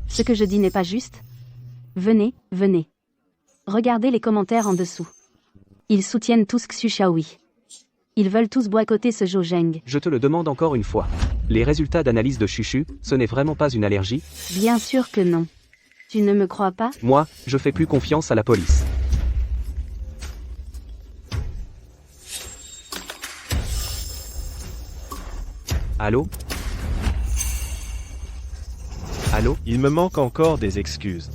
Ce que je dis n'est pas juste? Venez, venez. Regardez les commentaires en dessous. Ils soutiennent tous Xu Xiaohui. Ils veulent tous boycotter ce Zhou Zheng. Je te le demande encore une fois. Les résultats d'analyse de Chuchu, ce n'est vraiment pas une allergie? Bien sûr que non. Tu ne me crois pas? Moi, je fais plus confiance à la police. Allô? Allô? Il me manque encore des excuses.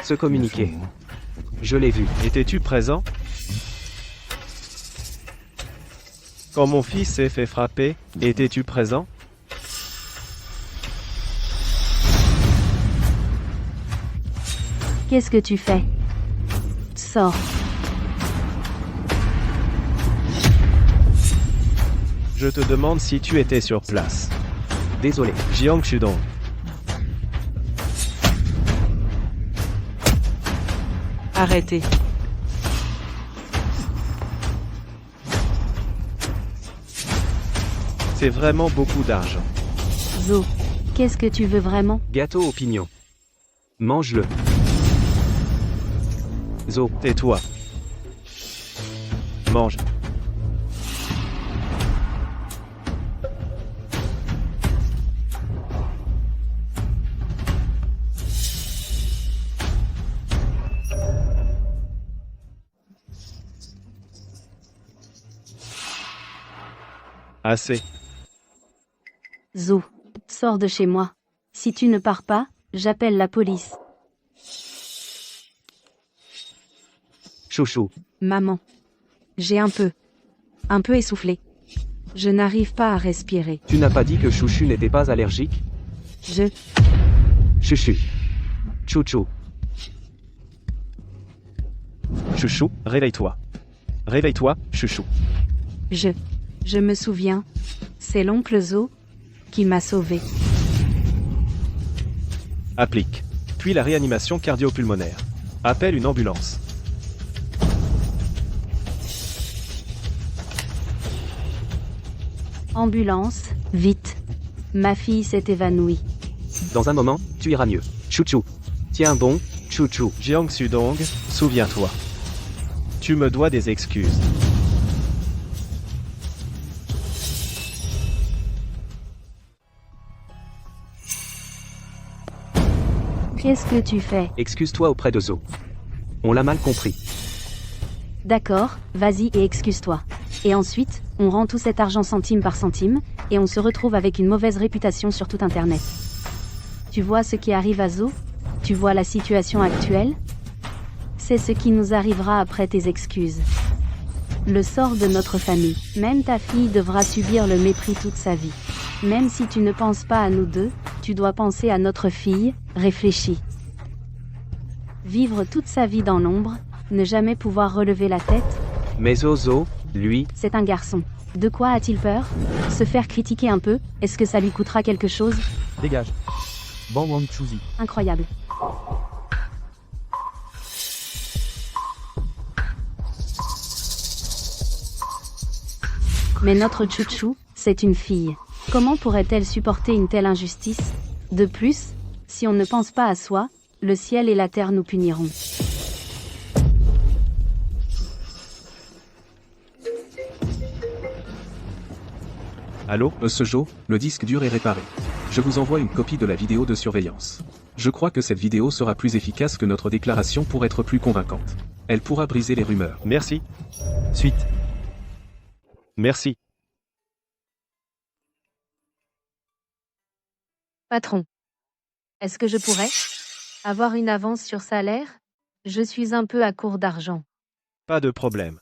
Ce communiqué. Je l'ai vu. Étais-tu présent? Quand mon fils s'est fait frapper, étais-tu présent? Qu'est-ce que tu fais? Sors. Je te demande si tu étais sur place. Désolé. Jiang Shudong. Arrêtez. C'est vraiment beaucoup d'argent. Zou, qu'est-ce que tu veux vraiment? Gâteau au pignon. Mange-le. Zo, Tais-toi. Mange. Assez. Zou, sors de chez moi. Si tu ne pars pas, j'appelle la police. chouchou. Maman. J'ai un peu essoufflé. Je n'arrive pas à respirer. Tu n'as pas dit que Chouchou n'était pas allergique? Chouchou. Chouchou. Chouchou, réveille-toi. Réveille-toi, chouchou. Je me souviens. C'est l'oncle Zo qui m'a sauvé. Applique. Puis la réanimation cardio-pulmonaire. Appelle une ambulance. Ambulance, vite. Ma fille s'est évanouie. Dans un moment, tu iras mieux. Chouchou. Tiens bon, chouchou. Jiang Sudong, souviens-toi. Tu me dois des excuses. Qu'est-ce que tu fais? Excuse-toi auprès de Zo. On l'a mal compris. D'accord, vas-y et excuse-toi. Et ensuite, on rend tout cet argent centime par centime, et on se retrouve avec une mauvaise réputation sur tout Internet. Tu vois ce qui arrive à Zo? Tu vois la situation actuelle? C'est ce qui nous arrivera après tes excuses. Le sort de notre famille. Même ta fille devra subir le mépris toute sa vie. Même si tu ne penses pas à nous deux, tu dois penser à notre fille, réfléchis. Vivre toute sa vie dans l'ombre, ne jamais pouvoir relever la tête, Mais Zozo, lui, c'est un garçon. De quoi a-t-il peur? Se faire critiquer un peu, est-ce que ça lui coûtera quelque chose? Dégage. Ban Wang Chuzi. Incroyable. Mais notre chouchou, c'est une fille. Comment pourrait-elle supporter une telle injustice? De plus, si on ne pense pas à soi, le ciel et la terre nous puniront. Allô? Monsieur Jo, le disque dur est réparé. Je vous envoie une copie de la vidéo de surveillance. Je crois que cette vidéo sera plus efficace que notre déclaration pour être plus convaincante. Elle pourra briser les rumeurs. Merci. Suite. Merci. Patron. Est-ce que je pourrais avoir une avance sur salaire? Je suis un peu à court d'argent. Pas de problème.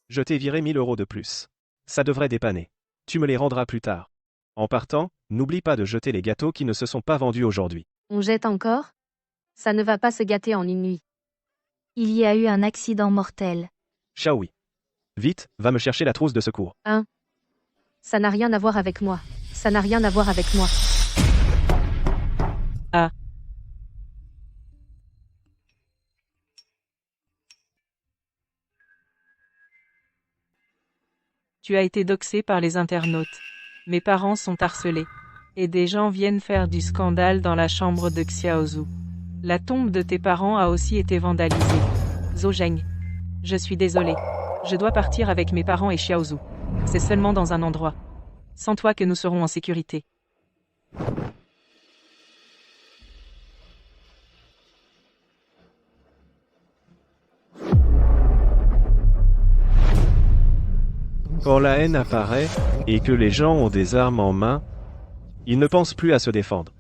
Je t'ai viré 1000 € de plus. Ça devrait dépanner. Tu me les rendras plus tard. En partant, n'oublie pas de jeter les gâteaux qui ne se sont pas vendus aujourd'hui. On jette encore? Ça ne va pas se gâter en une nuit. Il y a eu un accident mortel. Shaoui. Vite, va me chercher la trousse de secours. Ça n'a rien à voir avec moi. Ça n'a rien à voir avec moi. Ah. Tu as été doxé par les internautes. Mes parents sont harcelés. Et des gens viennent faire du scandale dans la chambre de Xiaozu. La tombe de tes parents a aussi été vandalisée. Zhou Zheng. Je suis désolé. Je dois partir avec mes parents et Xiaozu. C'est seulement dans un endroit. Sans toi que nous serons en sécurité. Quand la haine apparaît, et que les gens ont des armes en main, ils ne pensent plus à se défendre.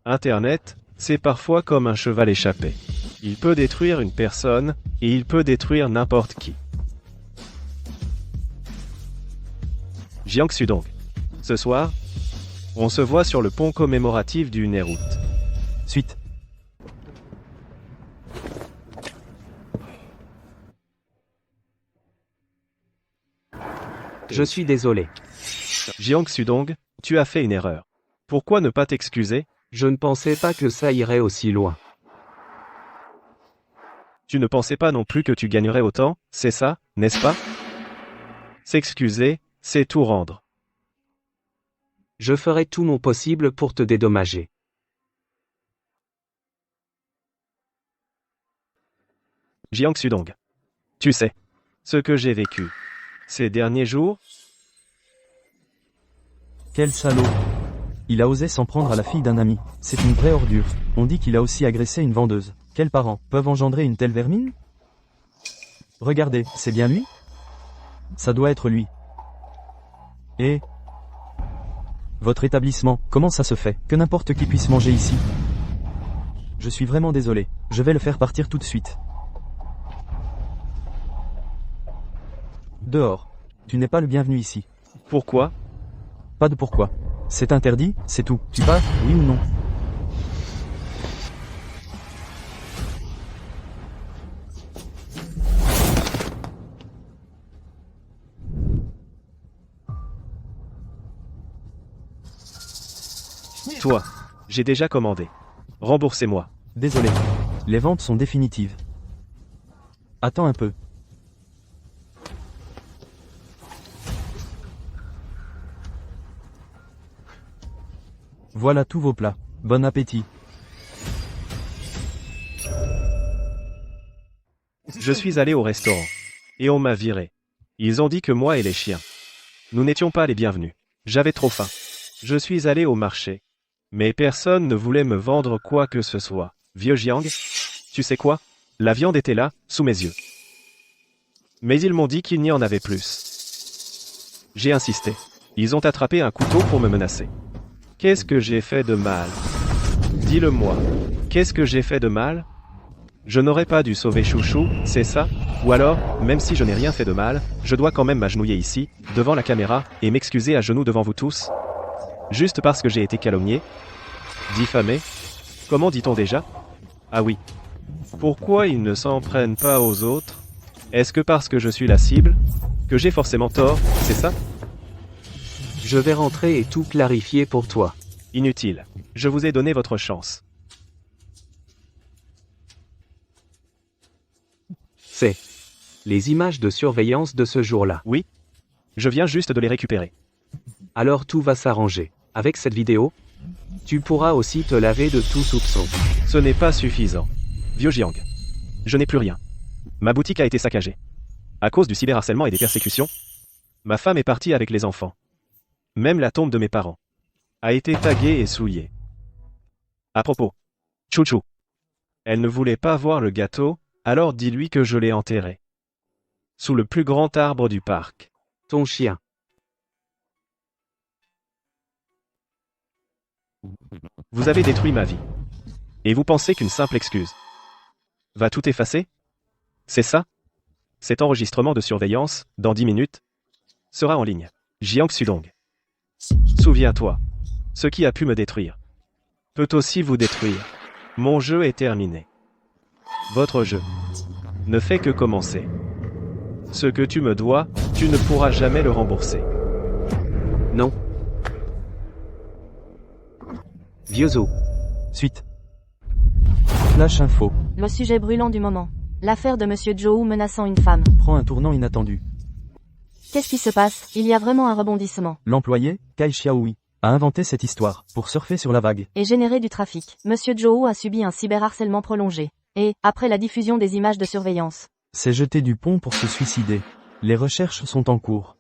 Internet, c'est parfois comme un cheval échappé. Il peut détruire une personne, et il peut détruire n'importe qui. Jiang Sudong. Ce soir, on se voit sur le pont commémoratif du Nehruit. Suite. je suis désolé. Jiang Sudong, tu as fait une erreur. Pourquoi ne pas t'excuser? Je ne pensais pas que ça irait aussi loin. Tu ne pensais pas non plus que tu gagnerais autant, c'est ça, n'est-ce pas? S'excuser, c'est tout rendre. Je ferai tout mon possible pour te dédommager. Jiang Sudong. Tu sais, ce que j'ai vécu ces derniers jours, Quel salaud. Il a osé s'en prendre à la fille d'un ami. C'est une vraie ordure. On dit qu'il a aussi agressé une vendeuse. Quels parents peuvent engendrer une telle vermine? Regardez, c'est bien lui? Ça doit être lui. Et... votre établissement, comment ça se fait que n'importe qui puisse manger ici? Je suis vraiment désolé. Je vais le faire partir tout de suite. Dehors. Tu n'es pas le bienvenu ici. pourquoi? Pas de pourquoi. C'est interdit, c'est tout. Tu passes, oui ou non? Toi, j'ai déjà commandé. Remboursez-moi. Désolé. Les ventes sont définitives. Attends un peu. Voilà tous vos plats. Bon appétit. Je suis allé au restaurant. Et on m'a viré. Ils ont dit que moi et les chiens. Nous n'étions pas les bienvenus. J'avais trop faim. Je suis allé au marché. Mais personne ne voulait me vendre quoi que ce soit. Vieux Jiang, tu sais quoi? La viande était là, sous mes yeux. Mais ils m'ont dit qu'il n'y en avait plus. J'ai insisté. Ils ont attrapé un couteau pour me menacer. Qu'est-ce que j'ai fait de mal? Dis-le-moi. Qu'est-ce que j'ai fait de mal? Je n'aurais pas dû sauver Chouchou, c'est ça? Ou alors, même si je n'ai rien fait de mal, je dois quand même m'agenouiller ici, devant la caméra, et m'excuser à genoux devant vous tous? Juste parce que j'ai été calomnié? Diffamé? Comment dit-on déjà? Ah oui. Pourquoi ils ne s'en prennent pas aux autres? Est-ce que parce que je suis la cible? Que j'ai forcément tort, c'est ça? Je vais rentrer et tout clarifier pour toi. Inutile. Je vous ai donné votre chance. C'est les images de surveillance de ce jour-là. Oui. Je viens juste de les récupérer. Alors tout va s'arranger. Avec cette vidéo, tu pourras aussi te laver de tout soupçon. Ce n'est pas suffisant. Vieux Jiang. Je n'ai plus rien. Ma boutique a été saccagée. À cause du cyberharcèlement et des persécutions, ma femme est partie avec les enfants. Même la tombe de mes parents a été taguée et souillée. À propos, Chouchou. Elle ne voulait pas voir le gâteau, alors dis-lui que je l'ai enterré. Sous le plus grand arbre du parc. Ton chien. Vous avez détruit ma vie. Et vous pensez qu'une simple excuse va tout effacer? C'est ça? Cet enregistrement de surveillance, dans 10 minutes, sera en ligne. Jiang Sudong. Souviens-toi. Ce qui a pu me détruire peut aussi vous détruire. Mon jeu est terminé. Votre jeu ne fait que commencer. Ce que tu me dois, tu ne pourras jamais le rembourser. Non. Vieux os. Suite. Flash info. Le sujet brûlant du moment. L'affaire de Monsieur Zhou menaçant une femme. Prend un tournant inattendu. Qu'est-ce qui se passe? Il y a vraiment un rebondissement. L'employé, Kai Xiaohui, a inventé cette histoire pour surfer sur la vague. Et générer du trafic. Monsieur Zhou a subi un cyberharcèlement prolongé. Et, après la diffusion des images de surveillance, S'est jeté du pont pour se suicider. Les recherches sont en cours.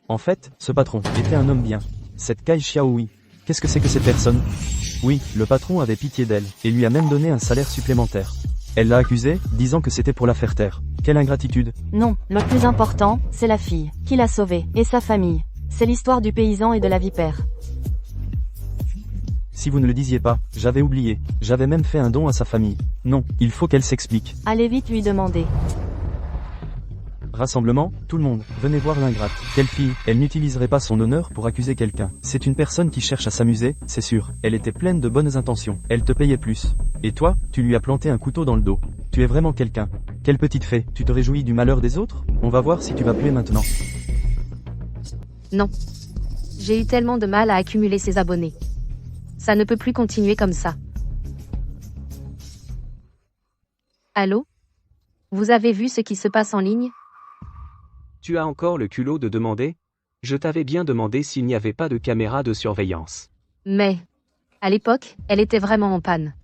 En fait, ce patron était un homme bien. Cette Kai Xiaohui. Qu'est-ce que c'est que cette personne? Oui, le patron avait pitié d'elle, et lui a même donné un salaire supplémentaire. Elle l'a accusé, disant que c'était pour la faire taire. Quelle ingratitude. non, le plus important, c'est la fille, qui l'a sauvée, et sa famille. C'est l'histoire du paysan et de la vipère. Si vous ne le disiez pas, j'avais oublié. J'avais même fait un don à sa famille. Non, il faut qu'elle s'explique. Allez vite lui demander. Rassemblement, tout le monde, venez voir l'ingrate. Quelle fille, elle n'utiliserait pas son honneur pour accuser quelqu'un. C'est une personne qui cherche à s'amuser, c'est sûr. Elle était pleine de bonnes intentions. Elle te payait plus. Et toi, tu lui as planté un couteau dans le dos. Tu es vraiment quelqu'un. Quelle petite fée, tu te réjouis du malheur des autres? On va voir si tu vas puer maintenant. Non. J'ai eu tellement de mal à accumuler ces abonnés. Ça ne peut plus continuer comme ça. Allô? Vous avez vu ce qui se passe en ligne? Tu as encore le culot de demander? Je t'avais bien demandé s'il n'y avait pas de caméra de surveillance. Mais, à l'époque, elle était vraiment en panne.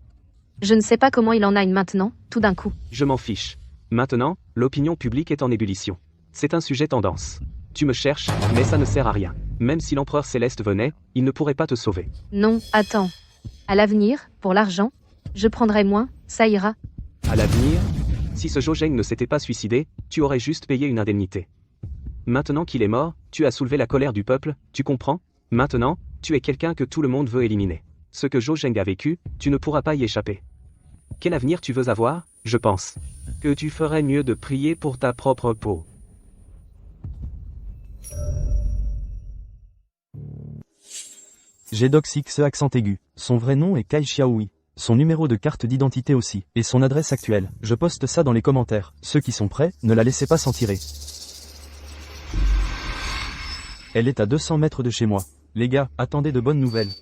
Je ne sais pas comment il en a une maintenant, tout d'un coup. Je m'en fiche. Maintenant, l'opinion publique est en ébullition. C'est un sujet tendance. Tu me cherches, mais ça ne sert à rien. Même si l'empereur céleste venait, il ne pourrait pas te sauver. Non, attends. À l'avenir, pour l'argent, je prendrai moins, ça ira. À l'avenir, si ce Zhou Zheng ne s'était pas suicidé, tu aurais juste payé une indemnité. Maintenant qu'il est mort, tu as soulevé la colère du peuple, tu comprends? Maintenant, tu es quelqu'un que tout le monde veut éliminer. Ce que Zhou Zheng a vécu, tu ne pourras pas y échapper. Quel avenir tu veux avoir? Je pense que tu ferais mieux de prier pour ta propre peau. Gdoxx accent aigu. Son vrai nom est Kai Xiaohui. Son numéro de carte d'identité aussi, et son adresse actuelle. Je poste ça dans les commentaires. Ceux qui sont prêts, ne la laissez pas s'en tirer. Elle est à 200 mètres de chez moi. Les gars, attendez de bonnes nouvelles.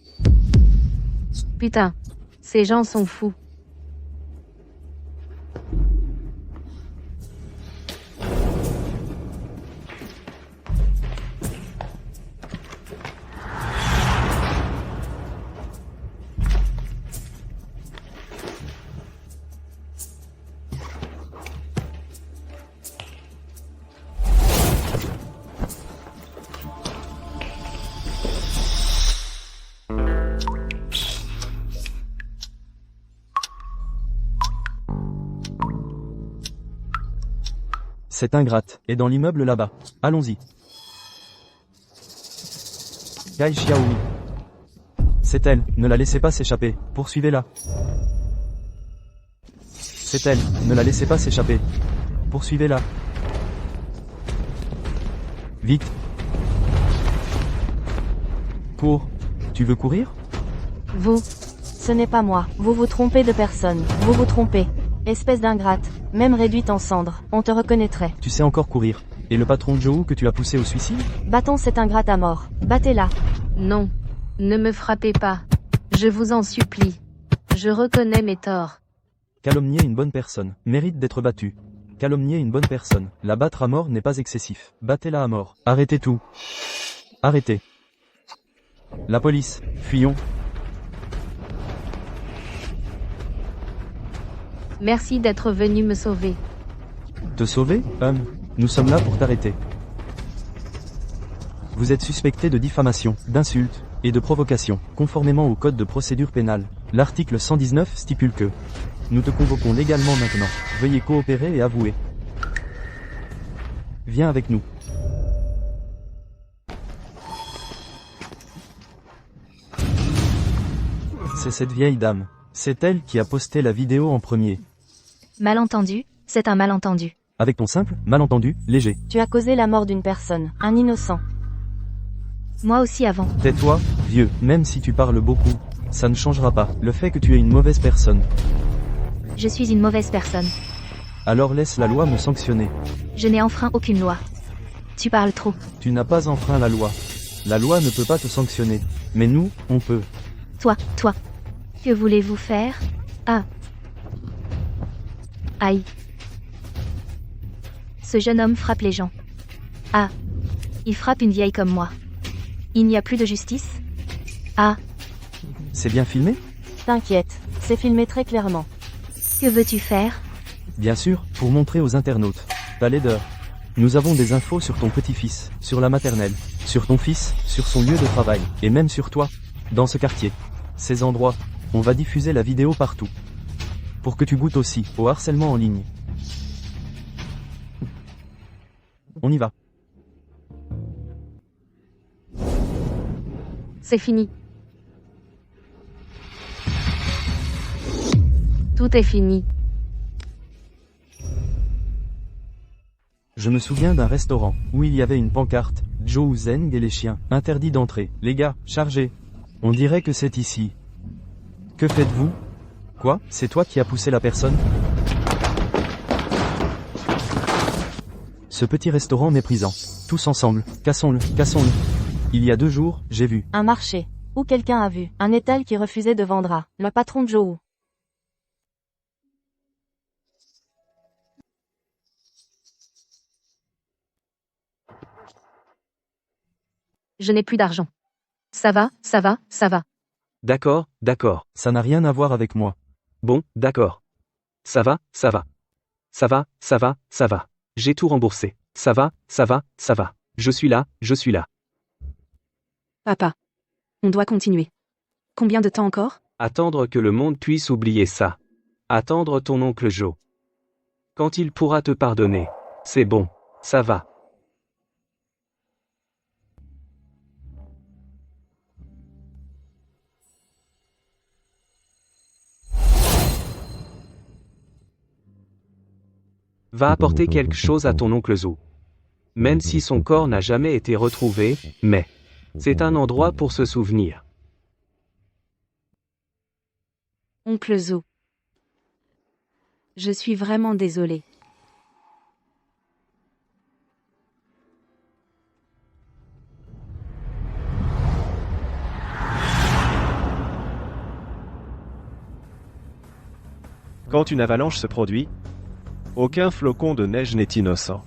Putain. Ces gens sont fous. Cette ingrate est dans l'immeuble là-bas. Allons-y. Kai Xiaomi. C'est elle, ne la laissez pas s'échapper. Poursuivez-la. C'est elle, ne la laissez pas s'échapper. Poursuivez-la. Vite. Cours. Tu veux courir? Vous. Ce n'est pas moi. Vous vous trompez de personne. Vous vous trompez. Espèce d'ingrate. Même réduite en cendres, on te reconnaîtrait. Tu sais encore courir. Et le patron Joe que tu as poussé au suicide? Battons cette ingrate à mort. Battez-la. Non. Ne me frappez pas. Je vous en supplie. Je reconnais mes torts. Calomnier une bonne personne mérite d'être battu. Calomnier une bonne personne. La battre à mort n'est pas excessif. Battez-la à mort. Arrêtez tout. Arrêtez. La police. Fuyons. Merci d'être venu me sauver. Te sauver? Nous sommes là pour t'arrêter. Vous êtes suspecté de diffamation, d'insulte et de provocation, conformément au code de procédure pénale. L'article 119 stipule que nous te convoquons légalement maintenant. Veuillez coopérer et avouer. Viens avec nous. C'est cette vieille dame. C'est elle qui a posté la vidéo en premier. Malentendu, c'est un malentendu. Avec ton simple malentendu léger. Tu as causé la mort d'une personne, un innocent. Moi aussi avant. Tais-toi, vieux, même si tu parles beaucoup, ça ne changera pas le fait que tu es une mauvaise personne. Je suis une mauvaise personne. Alors laisse la loi me sanctionner. Je n'ai enfreint aucune loi. Tu parles trop. Tu n'as pas enfreint la loi. La loi ne peut pas te sanctionner. Mais nous, on peut. Toi. Que voulez-vous faire? Ah. Aïe. Ce jeune homme frappe les gens. Ah. Il frappe une vieille comme moi. Il n'y a plus de justice? Ah. C'est bien filmé? T'inquiète, c'est filmé très clairement. Que veux-tu faire? Bien sûr, pour montrer aux internautes. Ta laideur. Nous avons des infos sur ton petit-fils, sur la maternelle, sur ton fils, sur son lieu de travail, et même sur toi, dans ce quartier. Ces endroits, on va diffuser la vidéo partout. Pour que tu goûtes aussi au harcèlement en ligne. On y va. C'est fini. Tout est fini. Je me souviens d'un restaurant, où il y avait une pancarte, Joe Zeng et les chiens, interdit d'entrer. Les gars, chargez. On dirait que c'est ici. Que faites-vous? Quoi? C'est toi qui as poussé la personne? Ce petit restaurant méprisant. Tous ensemble, cassons-le, cassons-le. Il y a 2 jours, j'ai vu. Un marché. Où quelqu'un a vu. Un étal qui refusait de vendre à le patron Joe. Je n'ai plus d'argent. Ça va. D'accord, d'accord. Ça n'a rien à voir avec moi. Bon, d'accord. Ça va. J'ai tout remboursé. Ça va. Je suis là. Papa. On doit continuer. Combien de temps encore? Attendre que le monde puisse oublier ça. Attendre ton oncle Joe. Quand il pourra te pardonner. C'est bon. Ça va. Va apporter quelque chose à ton oncle Joe. Même si son corps n'a jamais été retrouvé, mais c'est un endroit pour se souvenir. Oncle Zo. Je suis vraiment désolée. Quand une avalanche se produit, aucun flocon de neige n'est innocent.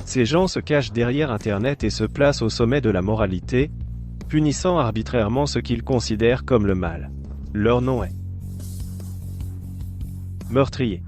Ces gens se cachent derrière Internet et se placent au sommet de la moralité, punissant arbitrairement ce qu'ils considèrent comme le mal. Leur nom est meurtrier.